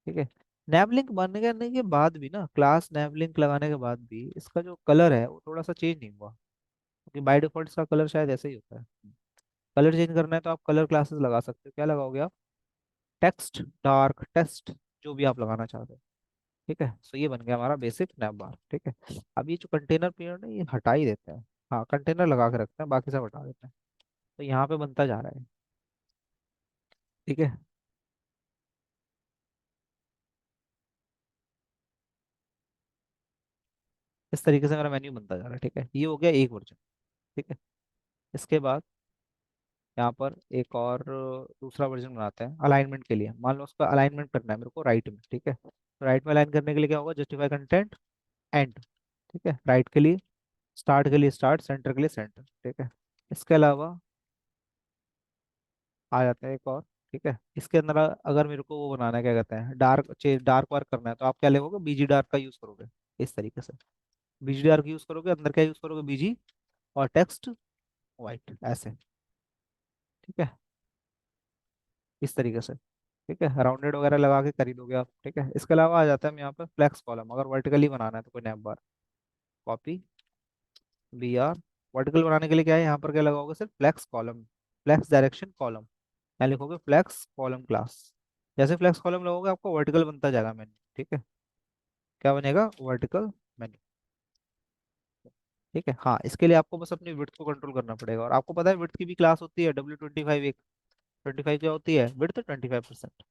ठीक है, नैप लिंक बनने करने के बाद भी ना, क्लास नैप लिंक लगाने के बाद भी इसका जो कलर है वो थोड़ा सा चेंज नहीं हुआ, क्योंकि बाय डिफॉल्ट इसका कलर शायद ऐसे ही होता है। कलर चेंज करना है तो आप कलर क्लासेस लगा सकते हो। क्या लगाओगे आप? टेक्स्ट, डार्क, टेक्स्ट, जो भी आप लगाना चाहते हो। ठीक है, सो ये बन गया हमारा बेसिक नैप बार। ठीक है, अब ये जो कंटेनर पीरियड है ये हटा ही देते हैं। हाँ, कंटेनर लगा के रखते हैं, बाकी सब हटा देते हैं। तो यहाँ पे बनता जा रहा है। ठीक है, इस तरीके से मेरा मेन्यू बनता जा रहा है। ठीक है, ये हो गया एक वर्जन। ठीक है, इसके बाद यहाँ पर एक और दूसरा वर्जन बनाते हैं अलाइनमेंट के लिए। मान लो उसका अलाइनमेंट करना है मेरे को राइट में। ठीक है, तो राइट में अलाइन करने के लिए क्या होगा? Justify content and. ठीक है, राइट के लिए, स्टार्ट के लिए स्टार्ट, सेंटर के लिए सेंटर। ठीक है, इसके अलावा आ जाता है एक और। ठीक है, इसके अंदर अगर मेरे को वो बनाना है, क्या कहते हैं, डार्क वर्क करना है, तो आप क्या लेगोगे? बीजी डार्क का यूज करोगे। इस तरीके से बीजी डार्क यूज करोगे, अंदर क्या यूज करोगे? बीजी, और टेक्स्ट वाइट, ऐसे। ठीक है, इस तरीके से। ठीक है, राउंडेड वगैरह लगा के कर ही दोगे आप। ठीक है, इसके अलावा आ जाता है हम यहाँ पे फ्लेक्स कॉलम। अगर वर्टिकली बनाना है तो कोई nav bar, copy, B R. Vertical बनाने के लिए क्या है यहाँ पर? क्या लगाओगे? सिर्फ flex column, flex direction column. यहाँ लिखोगे फ्लेक्स कॉलम क्लास। जैसे फ्लेक्स कॉलम लगोगे आपको वर्टिकल बनता जाएगा मेन्यू। ठीक है, क्या बनेगा? Vertical menu. ठीक है, हाँ, इसके लिए आपको बस अपनी विड्थ को कंट्रोल करना पड़ेगा। और आपको पता है विड्थ की भी क्लास होती है, W25। एक 25 क्या होती है? विड्थ 25%।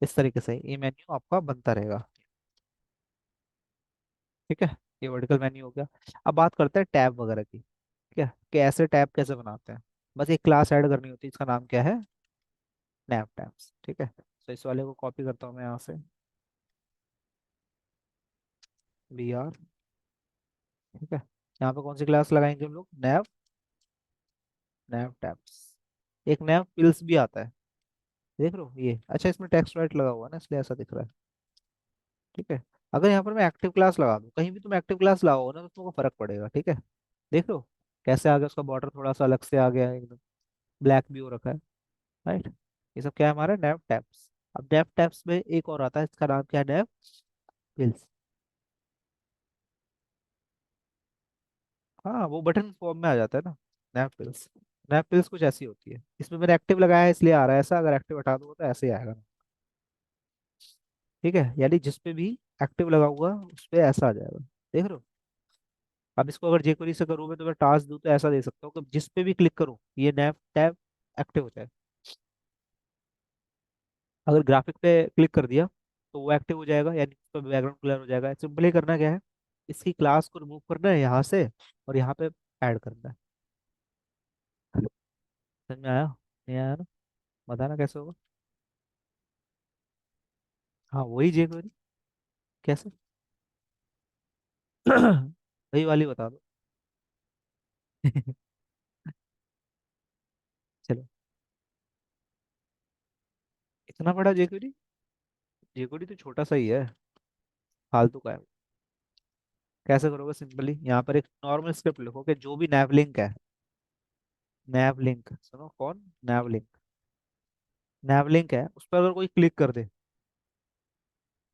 इस तरीके से ये मेन्यू आपका बनता रहेगा। ठीक है, ये वर्टिकल मेन्यू हो गया। अब बात करते हैं टैब वगैरह की। ठीक है, कि ऐसे टैब कैसे बनाते हैं। बस एक क्लास ऐड करनी होती है, इसका नाम क्या है? Nap tabs. ठीक है, तो इस वाले को कॉपी करता हूँ मैं यहाँ से, BR। ठीक है, यहाँ पे कौन सी क्लास लगाएंगे हम लोग? Nap, nap tabs. एक नैप पिल्स भी आता है, देख लो ये। अच्छा, इसमें टेक्स्ट राइट लगा हुआ है ना, इसलिए ऐसा दिख रहा है। ठीक है, अगर यहाँ पर मैं एक्टिव क्लास लगा दूँ, कहीं भी तुम एक्टिव क्लास लगाओ ना तो तुमको फर्क पड़ेगा। ठीक है, देख लो कैसे आ गया, उसका बॉर्डर थोड़ा सा अलग से आ गया है, एकदम ब्लैक भी हो रखा है। राइट, ये सब क्या है? हमारे नैप टैब्स। अब नैप टैब्स में एक और आता है, इसका नाम क्या है? Nap pills. हाँ, वो बटन फॉर्म में आ जाता है ना, नैप पिल्स। नैप पिल्स कुछ ऐसी होती है, इसमें मैंने एक्टिव लगाया है इसलिए आ रहा है ऐसा। अगर एक्टिव हटा दूंगा तो ऐसे ही आएगा। ठीक है, यानी जिस पे भी एक्टिव लगा हुआ उस पे ऐसा आ जाएगा, देख रहे हो? अब इसको अगर jQuery से करूँ मैं, तो मैं टास्क दूँ तो ऐसा दे सकता हूँ कि जिस पे भी क्लिक करूँ ये नैप टैब एक्टिव हो जाए। अगर ग्राफिक पे क्लिक कर दिया तो वो एक्टिव हो जाएगा, यानी उस पर बैकग्राउंड क्लियर हो जाएगा। सिंपली करना क्या है, इसकी क्लास को रिमूव करना है यहाँ से, और यहाँ पे ऐड करना है। समझ में आया? नहीं आया ना? बताना कैसे होगा। हाँ, वही jQuery। कैसे? वही वाली बता दो। चलो, इतना बड़ा jQuery? jQuery तो छोटा सा ही है, फालतू का है। कैसे करोगे? सिंपली यहाँ पर एक नॉर्मल स्क्रिप्ट लिखो कि जो भी नैवलिंक है, नैवलिंक, सुनो कौन? नैवलिंक। नैवलिंक है, उस पर अगर कोई क्लिक कर दे,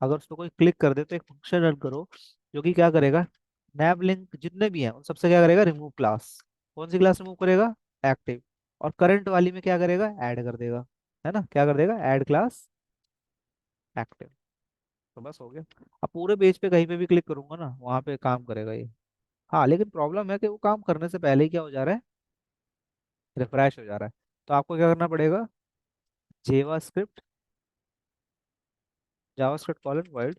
अगर उस पर कोई क्लिक कर दे तो एक फंक्शन रन करो जो कि क्या करेगा? नैवलिंक जितने भी हैं उन सबसे क्या करेगा? Remove class. कौन सी क्लास रिमूव करेगा? एक्टिव। और करंट वाली में क्या करेगा? ऐड कर देगा। है ना, क्या कर देगा? Add class active. तो बस हो गया। अब पूरे पेज पे कहीं पे भी क्लिक करूंगा ना, वहां पे काम करेगा ये। हाँ, लेकिन प्रॉब्लम है कि वो काम करने से पहले ही क्या हो जा रहा है? रिफ्रेश हो जा रहा है। तो आपको क्या करना पड़ेगा? जेवा स्क्रिप्ट, जावा स्क्रिप्ट कॉलन वर्ड,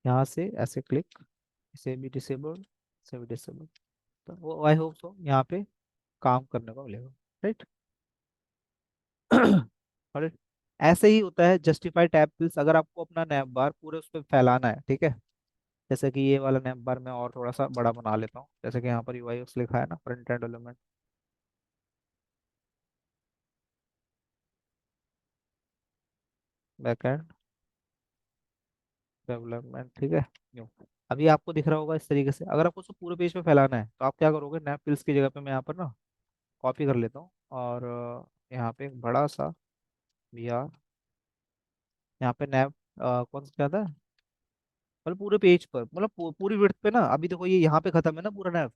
यहाँ से ऐसे क्लिक, इसे भी डिसेबल, इसे भी डिसेबल। तो वो आई होप सो यहाँ पे काम करने को मिलेगा। राइट। और ऐसे ही होता है जस्टिफाई टैब फिल्स। अगर आपको अपना नैप बार पूरे उस पर फैलाना है, ठीक है, जैसे कि ये वाला नैप बार मैं और थोड़ा सा बड़ा बना लेता हूँ, जैसे कि यहाँ पर यूआई लिखा है ना, front end development, back and development. ठीक है, यूँ। अभी आपको दिख रहा होगा इस तरीके से। अगर आपको उसको पूरे पेज पे फैलाना है तो आप क्या करोगे? नैप फिल्स की जगह पे मैं यहाँ पर ना कॉपी कर लेता हूँ, और यहाँ पे एक बड़ा सा VR, यहाँ पे नैप, कौन सा क्या था, मतलब पूरे पेज पर, मतलब पूरी विड्थ पे ना। अभी देखो ये यहाँ पे खत्म है ना पूरा नैप,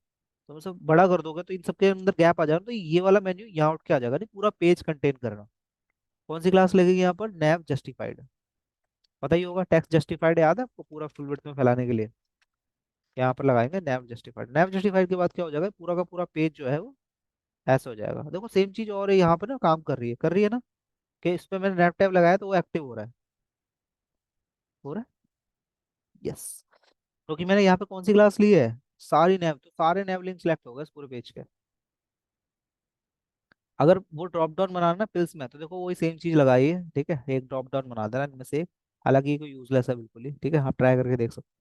तो सब बड़ा कर दोगे तो इन सबके अंदर गैप आ जाएगा, तो ये वाला मेन्यू यहाँ उठ के आ जाएगा, नहीं पूरा पेज कंटेन करना। कौन सी क्लास लगेगी यहाँ पर? नैव जस्टिफाइड। पता ही होगा, टेक्स्ट जस्टिफाइड याद है आपको, पूरा फुल विड्थ में फैलाने के लिए यहाँ पर लगाएंगे नैव जस्टिफाइड। नैव जस्टिफाइड के बाद क्या हो जाएगा, पूरा का पूरा पेज जो है वो ऐसा हो जाएगा। देखो सेम चीज और है यहाँ पर ना, काम कर रही है ना, कि इस पे मैंने नैव टैब लगाया तो वो एक्टिव हो रहा है, हो रहा है। यस, क्योंकि मैंने यहाँ पे कौन सी क्लास ली है? सारी नैव, तो सारे नैव लिंक सेलेक्ट हो गए इस पूरे पेज के। अगर वो ड्रॉप डाउन बनाना ना पिल्स में, तो देखो वही सेम चीज लगाई है, ठीक है, एक ड्रॉप डाउन बना देना इनमें से एक। हालांकि ये कोई यूजलेस है बिल्कुल ही, ठीक है, आप ट्राई करके देख सकते हो।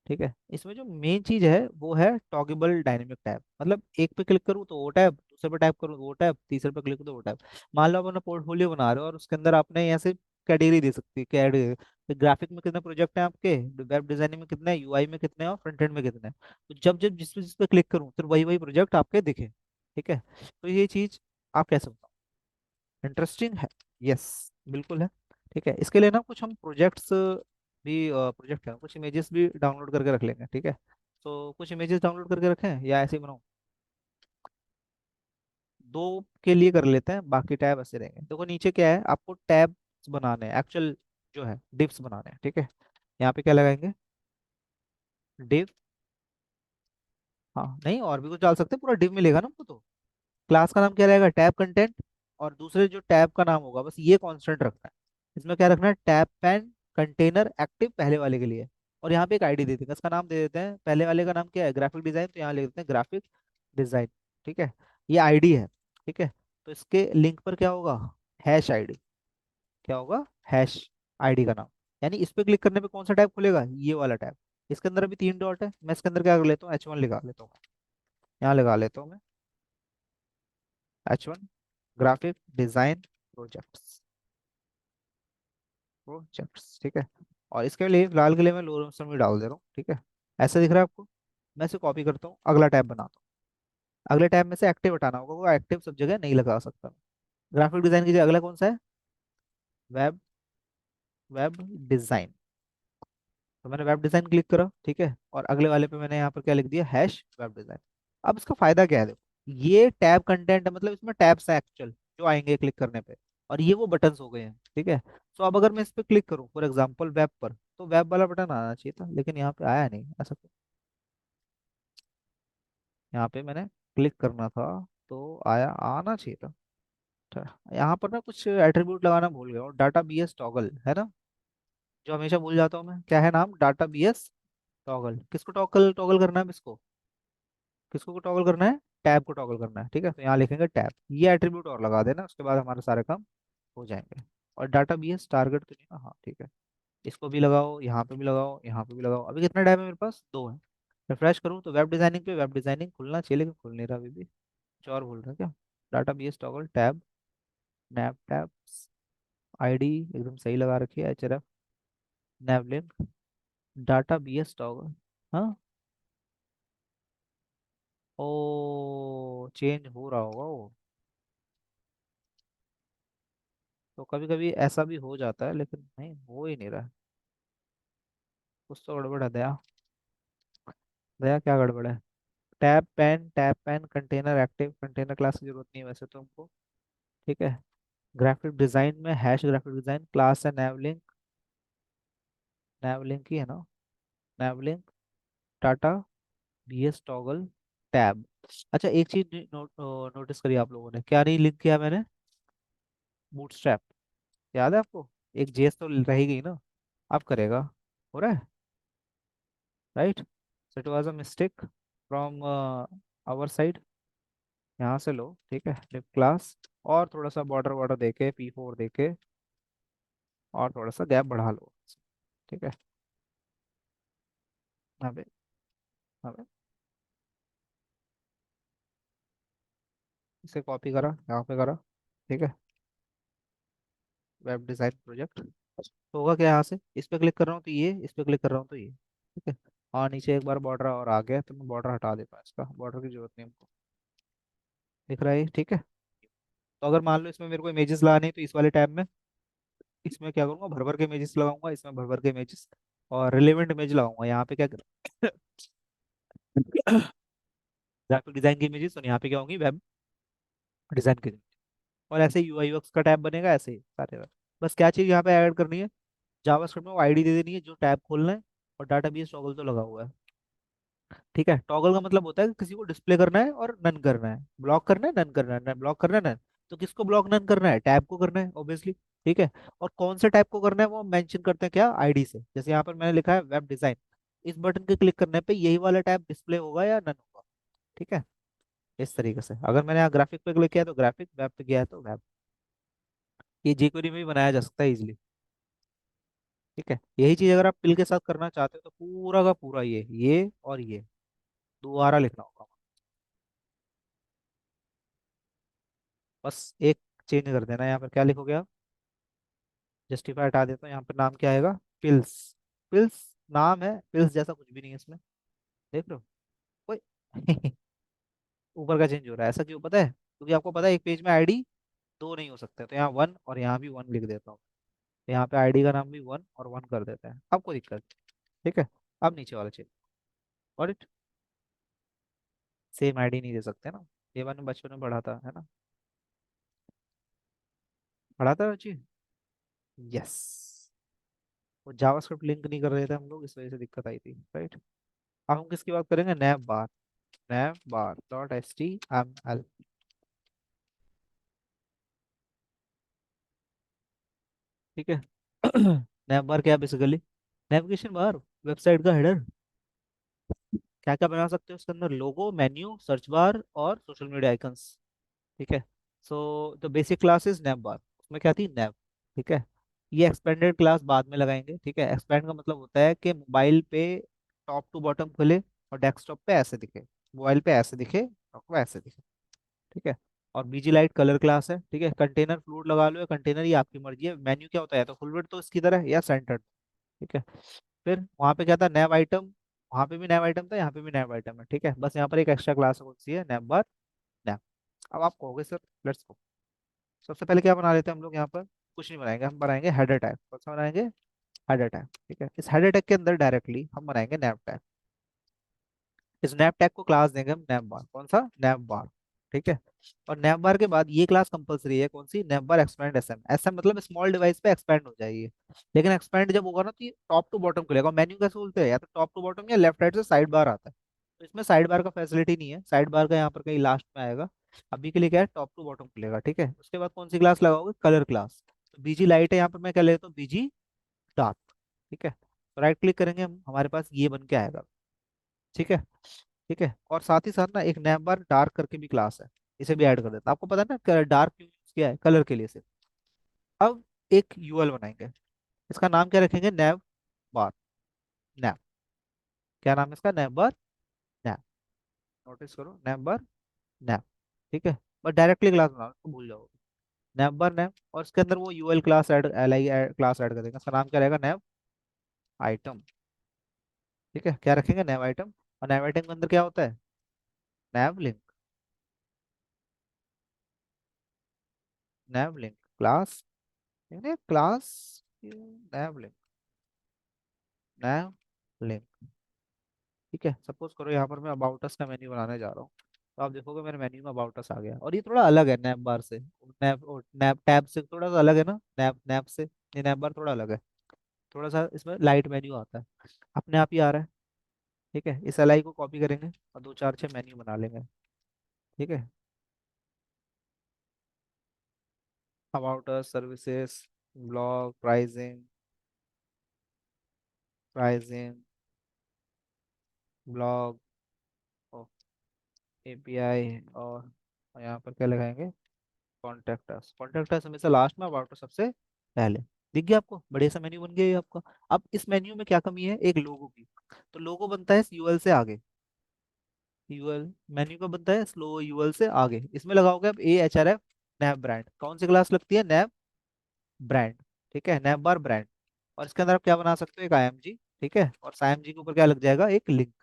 ठीक है, इसमें जो मेन चीज है वो है टॉगेबल डायनेमिक टैब। मतलब एक पे क्लिक करूँ तो वो टैब, दूसरे पे टैप करूँ तो वो टैब, तीसरे पे क्लिक करूँ तो वो टैब। मान लो आप अपना पोर्टफोलियो बना रहे हो और उसके अंदर आपने यहाँ से कैटेगरी दे सकती है, कैटेगरी ग्राफिक में कितने प्रोजेक्ट हैं आपके, वेब डिजाइनिंग में कितने, यूआई में कितने और फ्रंट एंड में कितने। तो जब जब जिस पे क्लिक करूँ फिर वही वही प्रोजेक्ट आपके दिखे। ठीक है, तो ये चीज आप कैसे बताओ, इंटरेस्टिंग है? यस, बिल्कुल है। ठीक है, इसके लिए ना कुछ हम प्रोजेक्ट्स भी, प्रोजेक्ट क्या, कुछ इमेजेस भी डाउनलोड करके रख लेंगे, ठीक है। तो कुछ इमेजेस डाउनलोड करके रखें या ऐसे ही बनाऊं? दो के लिए कर लेते हैं, बाकी टैब ऐसे रहेंगे। देखो नीचे क्या है, आपको टैब बनाने हैं एक्चुअल, जो है डिव्स बनाने हैं, ठीक है। यहाँ पे क्या लगाएंगे? डिव। हाँ नहीं, और भी कुछ डाल सकते हैं, पूरा डिव मिलेगा ना हमको तो। क्लास का नाम क्या रहेगा? Tab content. और दूसरे जो टैब का नाम होगा बस ये कांस्टेंट रखना है। इसमें क्या रखना है? टैब पैन कंटेनर एक्टिव, पहले वाले के लिए। और यहाँ पे एक आईडी दे देंगे, इसका नाम दे देते हैं, पहले वाले का नाम क्या है? ग्राफिक डिजाइन, तो यहाँ लिख देते हैं ग्राफिक डिजाइन। ठीक है, ये आईडी है। ठीक है, तो इसके लिंक पर क्या होगा? Hash ID. क्या होगा? हैश आईडी का नाम। यानी इस पे क्लिक करने पे कौन सा टैब खुलेगा? ये वाला टैब। इसके अंदर अभी तीन डॉट है, मैं इसके अंदर क्या कर लेता हूँ, H1 लगा लेता हूँ। यहाँ लगा लेता हूँ मैं H1, graphic design projects, projects, ठीक है। और इसके लिए फिलहाल के लिए मैं लोरेंस में डाल दे रहा हूँ, ठीक है। ऐसा दिख रहा है आपको? मैं इसे कॉपी करता हूँ, अगला टैब बनाता हूँ। अगले टैब में से एक्टिव हटाना होगा, वो एक्टिव सब जगह नहीं लगा सकता। ग्राफिक डिजाइन की जगह अगला कौन सा है? Web, web design. तो मैंने वेब डिजाइन क्लिक करा, ठीक है, और अगले वाले पे मैंने यहाँ पर क्या लिख दिया? Hash web design. अब इसका फायदा क्या है? देखो, ये टैब कंटेंट है, मतलब इसमें टैब्स है एक्चुअल जो आएंगे क्लिक करने पे, और ये वो बटन्स हो गए हैं, ठीक है। तो अब अगर मैं इस पे क्लिक करूँ फॉर एग्जांपल वेब पर, तो वेब वाला बटन आना चाहिए था, लेकिन यहाँ पे आया नहीं ऐसा क्यों? यहाँ पे मैंने क्लिक करना था तो आया, आना चाहिए था। अच्छा, यहाँ पर ना कुछ एट्रीब्यूट लगाना भूल गया हूँ, डाटा बी एस टॉगल है ना, जो हमेशा भूल जाता हूँ मैं, क्या है नाम? Data B S toggle. किसको टॉगल टॉगल करना है इसको? किसको को टॉगल करना है? टैब को टॉगल करना है, ठीक है। तो यहाँ लिखेंगे टैब, ये एट्रीब्यूट और लगा देना, उसके बाद हमारे सारे काम हो जाएंगे। और डाटा बी एस टारगेट तो नहीं ना, हाँ ठीक है। इसको भी लगाओ, यहाँ पे भी लगाओ, यहाँ पे भी लगाओ। अभी कितना टैब है मेरे पास? दो है। रिफ्रेश करूँ तो वेब डिजाइनिंग पे वेब डिजाइनिंग खुलना चाहिए, लेकिन खुल नहीं रहा अभी भी। कुछ और भूल रहा है क्या? Data B S toggle tab, nav tab, ID एकदम सही लगा रखी है, h r f, nav link, data B S toggle. हाँ, ओ चेंज हो रहा होगा वो। तो कभी कभी ऐसा भी हो जाता है, लेकिन नहीं, हो ही नहीं रहा है। कुछ तो गड़बड़ है दया। दया क्या गड़बड़ है? Tab pan container active, container class की जरूरत नहीं है वैसे तो हमको। ठीक है, ग्राफिक डिजाइन में हैश ग्राफिक डिजाइन क्लास है नैवलिंक, नैवलिंक ही है ना, नैवलिंक टाटा बीएस टॉगल टैब। अच्छा एक चीज नोटिस करी आप लोगों ने, क्या नहीं लिंक किया मैंने? बूटस्ट्रैप, याद है आपको? एक जेएस तो रह ही गई ना, अब करेगा, हो रहा है, right. So it was a mistake from our side. यहाँ से लो, ठीक है, लिप क्लास, और थोड़ा सा बॉर्डर बॉर्डर देके P4 देके, और थोड़ा सा गैप बढ़ा लो, ठीक है। अबे, अबे, इसे कॉपी करा, यहाँ पे करा, ठीक है, वेब डिजाइन प्रोजेक्ट। तो होगा क्या, यहाँ से इस पे क्लिक कर रहा हूँ तो ये, इस पे क्लिक कर रहा हूँ तो ये, ठीक है। और नीचे एक बार बॉर्डर और आ गया तो मैं बॉर्डर हटा देता हूँ, इसका बॉर्डर की जरूरत नहीं हमको, दिख रहा है ये, ठीक है। तो अगर मान लो इसमें मेरे को इमेजेस लगानी है, तो इस वाले टैब में इसमें क्या करूंगा, भर भर के इमेजेस लगाऊंगा, इसमें भर भर के इमेजेस, और रिलेवेंट इमेज लगाऊंगा यहाँ पे क्या ग्राफिक डिजाइन की इमेजेस, और यहाँ पे क्या होंगी, वेब डिजाइन की। और ऐसे यूआई यूएक्स का टैब बनेगा, ऐसे ही सारे web। बस क्या चीज़ यहाँ पे ऐड करनी है, जावास्क्रिप्ट में वो आईडी दे देनी है जो टैब खोलना है, और डाटाबेस टॉगल तो लगा हुआ है। ठीक है, टॉगल का मतलब होता है कि किसी को डिस्प्ले करना है और नन करना है, ब्लॉक करना है नन करना है, ब्लॉक करना है नन। तो किसको ब्लॉक नन करना है, टैब को करना है ऑब्वियसली। ठीक है, और कौन से टैब को करना है वो मेंशन करते हैं क्या, आईडी से। जैसे यहाँ पर मैंने लिखा है वेब डिजाइन, इस बटन के क्लिक करने पे यही वाला टैब डिस्प्ले होगा या नन होगा। ठीक है, इस तरीके से। अगर मैंने यहाँ ग्राफिक पे क्लिक किया तो ग्राफिक, वेब पे गया है तो वेब। ये jQuery में भी बनाया जा सकता है इजिली। ठीक है, यही चीज अगर आप पिल के साथ करना चाहते हो तो पूरा का पूरा ये और ये दोबारा लिखना होगा। बस एक चेंज कर देना, यहाँ पर क्या लिखोगे आप, जस्टिफाई हटा देता हूँ, यहाँ पर नाम क्या आएगा, पिल्स। पिल्स नाम है, पिल्स जैसा कुछ भी नहीं है इसमें, देख लो कोई ऊपर का चेंज हो रहा है, ऐसा क्यों पता है, क्योंकि आपको पता है एक पेज में आईडी दो नहीं हो सकते, तो यहाँ वन और यहाँ भी वन लिख देता हूँ। तो यहाँ पे आईडी का नाम भी वन और वन कर देते हैं, आपको दिक्कत। ठीक है, अब नीचे वाला चेंज, और इट सेम आईडी नहीं दे सकते ना, ये मैंने बचपन में पढ़ा था, है ना, पढ़ा था चीज। यस, वो जावास्क्रिप्ट लिंक नहीं कर रहे थे हम लोग, इस वजह से दिक्कत आई थी, राइट। अब हम किसकी बात करेंगे, नैव बार। नैव बार डॉट HTML। ठीक है नैव बार क्या, बेसिकली नेविगेशन बार, वेबसाइट का हेडर। क्या क्या बना सकते हो उसके अंदर, लोगो, मेन्यू, सर्च बार और सोशल मीडिया आइकन्स। ठीक है, so the basic class is nav bar, उसमें क्या थी, नैव। ठीक है, ये एक्सपेंडेड क्लास बाद में लगाएंगे। ठीक है, एक्सपेंड का मतलब होता है कि मोबाइल पे टॉप टू बॉटम खुले और डेस्कटॉप पे ऐसे दिखे, मोबाइल पे ऐसे दिखे, डेस्कटॉप पे ऐसे दिखे। ठीक है, और बीजी लाइट कलर क्लास है। ठीक है, कंटेनर फ्लूड लगा लो या कंटेनर, ये आपकी मर्जी है। मेन्यू क्या होता है, तो फुल विड्थ तो इसकी तरह है या सेंटर्ड। ठीक है, फिर वहाँ पे क्या था, नैव आइटम, वहाँ पे भी नैव आइटम था, यहाँ पे भी नैव आइटम है। ठीक है, बस यहाँ पर एक एक्स्ट्रा क्लास कौन सी है, नैव बार, नैव। अब आप कहोगे सर, लेट्स गो, सबसे पहले क्या बना लेते हैं हम लोग यहाँ पर, कुछ नहीं बनाएंगे, हम बनाएंगे हेडर टैग। कौन सा बनाएंगे, हेडर टैग। ठीक है, इस हेडर टैग के अंदर डायरेक्टली हम बनाएंगे नैव टैग। इस नैव टैग को क्लास देंगे हम नैव बार, कौन सा, नैव बार। ठीक है, और नैव बार के बाद ये क्लास कंपलसरी है, कौन सी, नैव बार एक्सपैंड एसएम। एसएम मतलब स्मॉल डिवाइस पे एक्सपैंड हो जाएगी, लेकिन एक्सपैंड जब होगा ना तो ये टॉप टू बॉटम खुलेगा। मेन्यू कैसे बोलते हैं, या तो टॉप टू बॉटम या लेफ्ट राइट से साइड बार आता है। तो इसमें साइड बार का फैसिलिटी नहीं है, साइड बार का यहाँ पर कहीं लास्ट में आएगा। अभी के लिए क्या है, टॉप टू बॉटम खुलेगा। ठीक है, उसके बाद कौन सी क्लास लगाओगे, कलर क्लास। तो बीजी लाइट है यहाँ पर, मैं क्या लेता हूँ, बीजी डार्क। ठीक है, तो राइट क्लिक करेंगे हम, हमारे पास ये बन के आएगा। ठीक है, ठीक है, और साथ ही साथ ना एक नैप बार डार्क करके भी क्लास है, इसे भी ऐड कर देता, आपको पता है ना डार्क क्यों यूज किया है, कलर के लिए सिर्फ। अब एक यूएल बनाएंगे, इसका नाम क्या रखेंगे, नैव बार, नैव। क्या नाम है इसका, नैव बार, नैव। नोटिस करो, नैव बार, नैव। ठीक है, बस डायरेक्टली क्लास बनाओ, इसको भूल जाओ। नैव बार, नैव, और इसके अंदर वो UL class add, L I class add कर देंगे, इसका नाम क्या रहेगा, नैव आइटम। ठीक है, क्या रखेंगे, नैव आइटम। और नैव आइटम के अंदर क्या होता है, नैव लिंक। नैव लिंक क्लास, क्लास नैव लिंक, नैव लिंक। ठीक है, सपोज करो यहाँ पर मैं अबाउट अस का मेन्यू बनाने जा रहा हूँ, तो आप देखोगे मेरे मेन्यू में अबाउट अस आ गया, और ये थोड़ा अलग है नैप बार से, नैप नैप टैब से थोड़ा सा अलग है ना, नैप नैप से ये नैप बार थोड़ा अलग है। थोड़ा सा इसमें लाइट मेन्यू आता है, अपने आप ही आ रहा है। ठीक है, इस एलआई को कॉपी करेंगे और दो चार छः मेन्यू बना लेंगे। ठीक है, about us, services, blog, pricing, pricing, blog, API, और यहाँ पर क्या लगाएंगे, कॉन्टेक्ट अस। कॉन्टेक्ट अस हमेशा लास्ट में, अबाउट अस सबसे पहले। दिख गया आपको, बढ़िया सा मेन्यू बन गया ये आपका। अब इस मेन्यू में क्या कमी है, एक लोगो की। तो लोगो बनता है यूएल से आगे, यूएल मेन्यू का बनता है स्लो यूएल से आगे। इसमें लगाओगे अब AHRF, नैप ब्रांड। कौन सी क्लास लगती है, नैप ब्रांड। ठीक है, नैप बार ब्रांड। और इसके अंदर आप क्या बना सकते हो, एक IMG। ठीक है, और इस IMG के ऊपर क्या लग जाएगा, एक लिंक।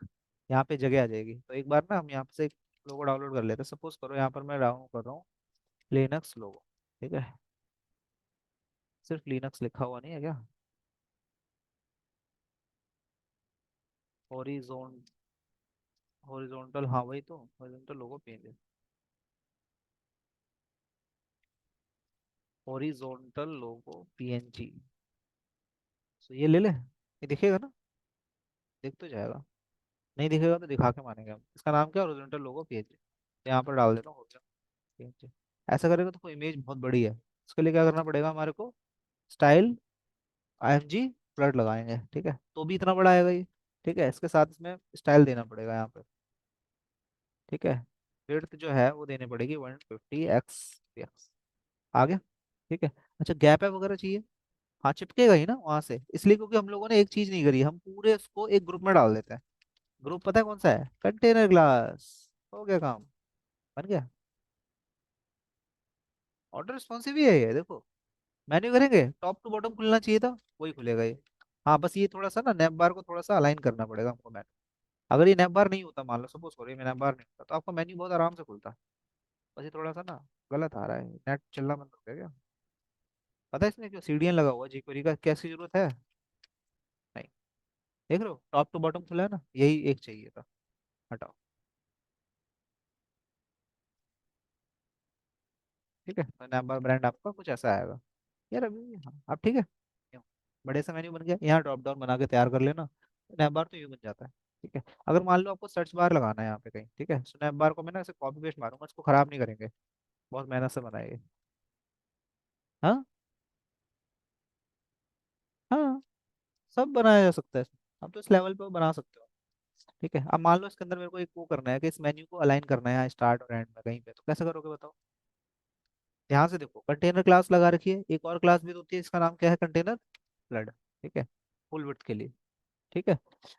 यहाँ पे जगह आ जाएगी। तो एक बार ना हम यहाँ से एक लोगो डाउनलोड कर लेते हैं, सपोज करो यहाँ पर मैं डाउनलोड कर रहा हूँ लिनक्स लोगो। ठीक है, सिर्फ लिनक्स लिखा हुआ नहीं है क्या, हॉरिजॉन, हॉरिजॉन्टल, हाँ वही तो हॉरिजॉन्टल लोगो पीएनजी। हॉरिजॉन्टल लोगो पीएनजी। तो ये ले ले, ये दिखेगा ना, दिख तो जाएगा। नहीं दिखेगा तो दिखा के मानेंगे हम। इसका नाम क्या है, हॉरिजॉन्टल लोगो पीएनजी। यहाँ पर डाल देता हूँ हो गया पीएनजी। ऐसा करेगा तो इमेज बहुत बड़ी है। इसके लिए क्या करना पड़ेगा हमारे को, स्टाइल आईएमजी फ्लड लगाएंगे, ठीक है, तो भी इतना बड़ा आएगा ये। ठीक है, इसके साथ इसमें स्टाइल देना पड़ेगा यहाँ पे। ठीक है, विड्थ जो है वो देनी पड़ेगी 150 एक्स। आ गया। ठीक है। अच्छा गैप है वगैरह चाहिए। हाँ चिपकेगा ही ना वहां से, इसलिए क्योंकि हम लोगों ने एक चीज नहीं करी, हम पूरे उसको एक ग्रुप में डाल देते हैं। ग्रुप पता है कौन सा है, कंटेनर ग्लास। हो गया काम, बन गया। ऑटो रिस्पॉन्सिव ही है ये, देखो। मेन्यू करेंगे टॉप टू बॉटम खुलना चाहिए था, वही खुलेगा ये। हाँ बस ये थोड़ा सा ना नैप बार को थोड़ा सा अलाइन करना पड़ेगा हमको मेन्यू। अगर ये नैप बार नहीं होता, मान लो सपोज करो ये नैप बार नहीं होता, तो आपका मेन्यू बहुत आराम से खुलता। बस ये थोड़ा सा ना गलत आ रहा है, नेट चलना बंद हो गया क्या। पता है इसमें क्यों सीडीएन लगा हुआ jQuery का, कैसी जरूरत है। नहीं, देख रहे हो टॉप टू बॉटम खुला है ना, यही एक चाहिए था। हटाओ। ठीक है, तो नंबर ब्रांड आपका कुछ ऐसा आएगा। यार अभी हाँ अब ठीक है, क्यों? बड़े सा मेन्यू बन गया, यहाँ ड्रॉप डाउन बना के तैयार कर लेना। नैप बार तो यूं बन जाता है। ठीक है। अगर मान लो आपको सर्च बार लगाना है यहाँ पे कहीं, ठीक है, तो नैप बार को मैं ना ऐसे कॉपी पेस्ट मारूंगा, इसको खराब नहीं करेंगे, बहुत मेहनत से बनाएंगे। हाँ हाँ, सब बनाया जा सकता है इसमें। आप तो इस लेवल पे बना सकते हो। ठीक है, अब मान लो इसके अंदर मेरे को एक वो करना है कि इस मेन्यू को अलाइन करना है स्टार्ट और एंड में कहीं पे, तो कैसे करोगे बताओ। ध्यान से देखो, कंटेनर क्लास लगा रखी है, एक और क्लास भी तो होती है, इसका नाम क्या है, कंटेनर फ्लड। ठीक है, फुल विड्थ के लिए। ठीक है।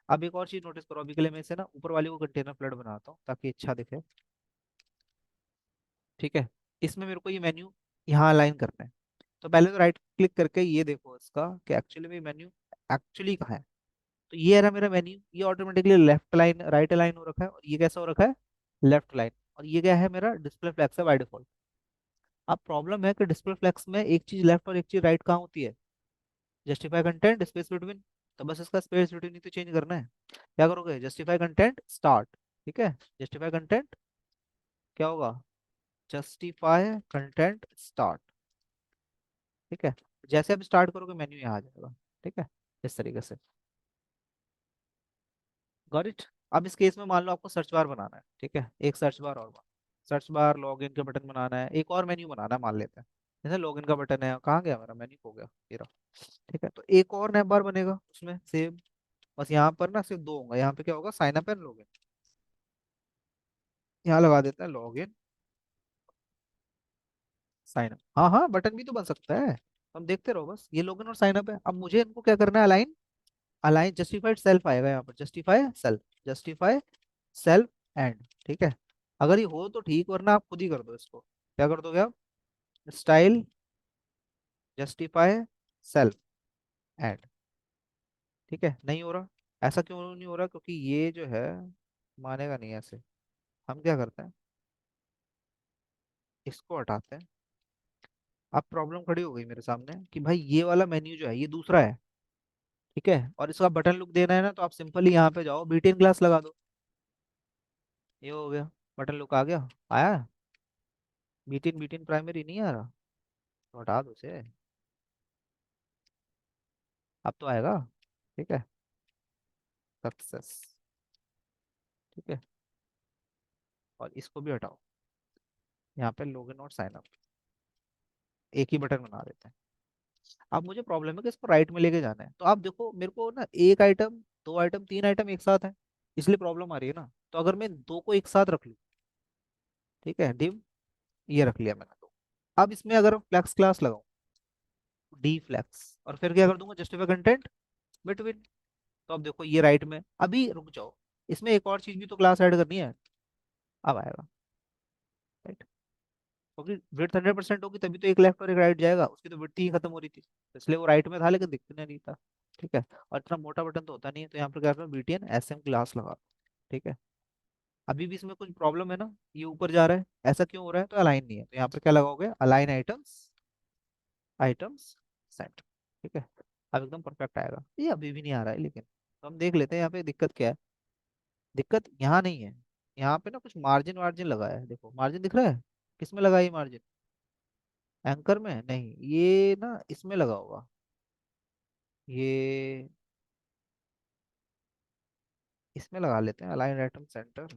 अब एक और चीज नोटिस करो, अभी के लिए मैं इसे ना ऊपर वाली को कंटेनर फ्लड बनाता हूँ ताकि अच्छा दिखे। ठीक है, इसमें मेरे को ये मेन्यू यहाँ अलाइन करना है। तो पहले तो राइट क्लिक करके ये देखो इसका कि एक्चुअली में मेन्यू एक्चुअली कहाँ है। तो ये है ना मेरा मेन्यू, ये automatically left line right align हो रखा है, और ये कैसा हो रखा है, लेफ्ट लाइन। और ये क्या है, मेरा डिस्प्ले फ्लैक्स है बाय डिफॉल्ट। अब प्रॉब्लम है कि डिस्प्ले फ्लैक्स में एक चीज लेफ्ट और एक चीज राइट कहाँ होती है, जस्टिफाई कंटेंट स्पेस बिटवीन। तो बस इसका स्पेस बिटवीन ही तो चेंज करना है। क्या करोगे, जस्टिफाई कंटेंट स्टार्ट। ठीक है, जस्टिफाई कंटेंट क्या होगा, जस्टिफाई कंटेंट स्टार्ट। ठीक है, जैसे आप स्टार्ट करोगे मेन्यू यहाँ आ जाएगा। ठीक है, इस तरीके से। Got it. अब इस केस में मान लो आपको सर्च बार बनाना है, ठीक है, एक सर्च बार और सर्च बार लॉगिन का बटन बनाना है, एक और मेन्यू बनाना है मान लेते हैं। जैसे लॉगिन का बटन है, कहाँ गया मेरा मेन्यू, हो गया ये रहा। ठीक है, तो एक और नैप बार बनेगा उसमें सेम। बस यहाँ पर ना सिर्फ दो होगा, यहाँ पे क्या होगा, साइन अप एंड लॉगिन। यहाँ लगा देते हैं लॉगिन साइन अप। हाँ हाँ, बटन भी तो बन सकता है, हम देखते रहो, बस ये लॉगिन और साइन अप है। अब मुझे इनको क्या करना है, अलाइन। अलाइन जस्टिफाइड सेल्फ आएगा यहाँ पर, justify self, justify self and. ठीक है, अगर ये हो तो ठीक, वरना आप खुद ही कर दो इसको। क्या कर दोगे आप, स्टाइल जस्टिफाई सेल्फ एंड। ठीक है, नहीं हो रहा। ऐसा क्यों नहीं हो रहा, क्योंकि ये जो है मानेगा नहीं ऐसे। हम क्या करते हैं, इसको हटाते हैं। अब प्रॉब्लम खड़ी हो गई मेरे सामने कि भाई ये वाला मेन्यू जो है ये दूसरा है। ठीक है, और इसका बटन लुक देना है ना, तो आप सिंपली यहाँ पे जाओ, बीटीएन क्लास लगा दो। ये हो गया, बटन लुक आ गया, आया। बीटीएन बीटीएन प्राइमरी नहीं आ रहा, तो हटा दो उसे। अब तो आएगा। ठीक है, सक्सेस। ठीक है, और इसको भी हटाओ, यहाँ पे लॉगिन और साइन अप, एक ही बटन बना देते हैं। अब मुझे प्रॉब्लम है कि इसको राइट में लेके जाना है, तो आप देखो मेरे को ना एक आइटम, दो आइटम, तीन आइटम एक साथ है, इसलिए प्रॉब्लम आ रही है ना। तो अगर मैं दो को एक साथ रख लूँ, ठीक है, डिव, ये रख लिया मैंने दो। अब इसमें अगर फ्लैक्स क्लास लगाऊं, डी फ्लैक्स, और फिर क्या कर दूंगा, जस्टिफाई कंटेंट बिटवीन। तो अब देखो ये राइट में, अभी रुक जाओ, इसमें एक और चीज भी तो क्लास ऐड करनी है। अब आएगा, राइट, क्योंकि विड्थ 100% होगी तभी तो एक लेफ्ट और एक राइट जाएगा, उसकी तो विड्थ ही खत्म हो रही थी, तो इसलिए वो राइट में था लेकिन दिखने नहीं था। ठीक है, और इतना मोटा बटन तो होता नहीं है, तो यहाँ पर क्या करना, बीटीएन एसएम क्लास लगा। ठीक है, अभी भी इसमें कुछ प्रॉब्लम है ना, ये ऊपर जा रहा है, ऐसा क्यों हो रहा है, तो अलाइन नहीं है, तो यहाँ पर क्या लगाओगे, अलाइन आइटम्स, आइटम्स सेट। ठीक है, अब एकदम परफेक्ट आएगा, ये अभी भी नहीं आ रहा है लेकिन, तो हम देख लेते हैं यहाँ पे दिक्कत क्या है। दिक्कत यहाँ नहीं है। यहाँ पे ना कुछ मार्जिन वार्जिन लगा है, देखो मार्जिन दिख रहा है। किस में लगा है मार्जिन? एंकर में नहीं, ये ना इसमें लगा होगा। ये इसमें लगा लेते हैं, अलाइन आइटम सेंटर।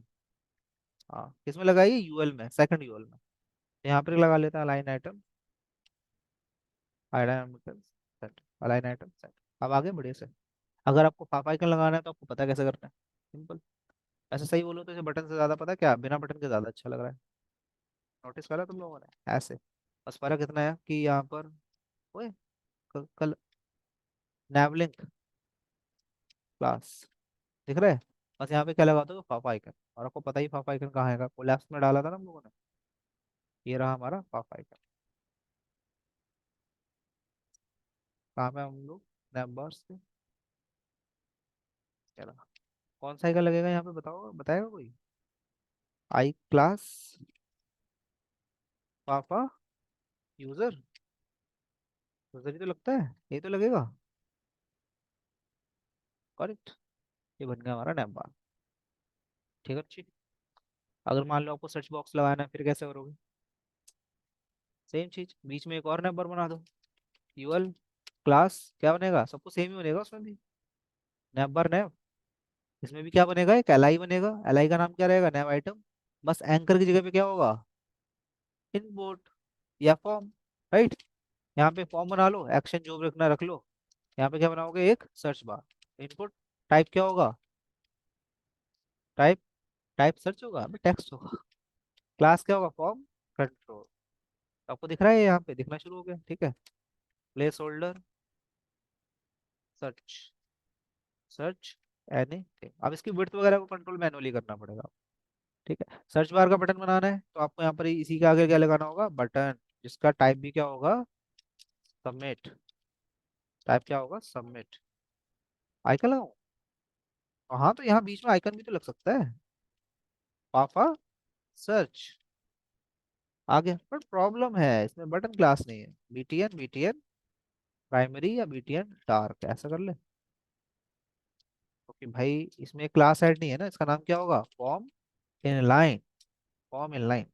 हाँ, किसमें लगाइए? यूएल में, सेकंड यूएल में। यहाँ पर लगा लेते हैं align item, align centre, align item centre. अब आगे बढ़िया से। अगर आपको फाफ आइकन लगाना है तो आपको पता है कैसे करना है। सिंपल। ऐसे सही बोलो तो इसे बटन से ज्यादा पता है क्या, बिना बटन के ज्यादा अच्छा लग रहा है। नोटिस करा तुम लोगों ने? ऐसे। बस फर्क इतना है कि यहाँ पर, ओए, कल नैवलिंक क्लास दिख रहा है। बस यहाँ पे क्या लगा दो, फाफा आइकन। और आपको पता ही फाफा आइकन कहाँ है, कोलैप्स में डाला था ना हम लोगों ने। ये रहा हमारा फाफा आइकन। कहाँ पे हम लोग? नैप बॉक्स पे। चलो, कौन सा आइकन लगेगा यहाँ पे, बताओ, बताएगा कोई? आई क्लास फाफा यूजर। यूजर ही तो लगता है, ये तो लगेगा। करेक्ट। ये बन गया हमारा नैप बार। ठीक है, अच्छी। अगर मान लो आपको सर्च बॉक्स लगाना है, फिर कैसे करोगे? सेम चीज, बीच में एक और नंबर बना दो। यूएल क्लास क्या बनेगा, सबको सेम ही बनेगा उसमें भी। नैप बार नैप। इसमें भी क्या बनेगा, एक एल आई बनेगा। एल आई का नाम क्या रहेगा, नैप आइटम। बस एंकर की जगह पे क्या होगा? इनपुट या फॉर्म। राइट। यहाँ पे फॉर्म बना लो, एक्शन जो भी रखना रख लो। यहाँ पे क्या बनाओगे, एक सर्च बार। इनपुट टाइप क्या होगा? टाइप, टाइप सर्च होगा, टेक्स्ट होगा। क्लास क्या होगा, फॉर्म कंट्रोल। आपको दिख रहा है, यहाँ पे दिखना शुरू हो गया, ठीक है। Place holder, search, search anything. अब इसकी विड्थ वगैरह को कंट्रोल मैनुअली करना पड़ेगा। ठीक है, सर्च बार का बटन बनाना है तो आपको यहाँ पर इसी के आगे क्या लगाना होगा, बटन। जिसका टाइप भी क्या होगा, सबमिट। टाइप क्या होगा, सबमिट। आइकन लगाऊं? हाँ, तो यहाँ बीच में आइकन भी तो लग सकता है। पापा सर्च। आ गया, बट प्रॉब्लम है इसमें बटन क्लास नहीं है। बीटीएन, बीटीएन प्राइमरी या बीटीएन डार्क, ऐसा कर ले। क्योंकि भाई इसमें क्लास ऐड नहीं है ना, इसका नाम क्या होगा, form in line. Form in line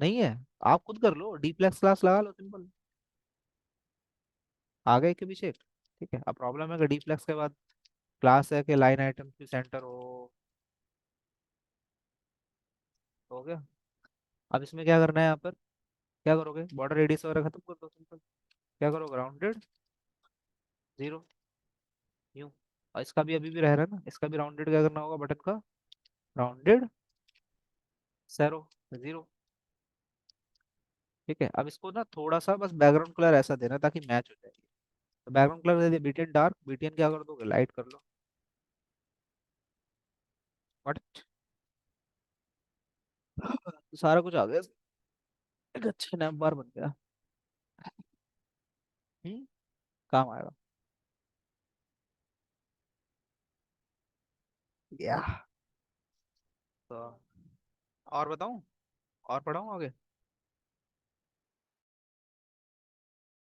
नहीं है। आप खुद कर लो, डीप्लेक्स क्लास लगा लो, सिंपल। आ गए के पीछे। ठीक है, अब प्रॉब्लम है कि डीप्लेक्स के बाद क्लास है कि लाइन आइटम की सेंटर हो गया। अब इसमें क्या करना है, यहाँ पर क्या करोगे, बॉर्डर रेडियस वगैरह खत्म कर दो, सिंपल। क्या करोगे, राउंडेड 0, यूं। और इसका भी अभी भी रह रहा है ना, इसका भी राउंडेड क्या करना होगा, बटन का राउंडेड सेरो 0। ठीक है, अब इसको ना थोड़ा सा बस बैकग्राउंड कलर ऐसा देना ताकि मैच हो जाए। तो बैकग्राउंड कलर दे दिया, बीटीएन डार्क। बीटीएन क्या कर दोगे, लाइट कर लो। बट सारा कुछ आ गया। एक अच्छा नैप बार बन गया। काम आएगा। या तो और बताऊं, और पढ़ाऊं आगे?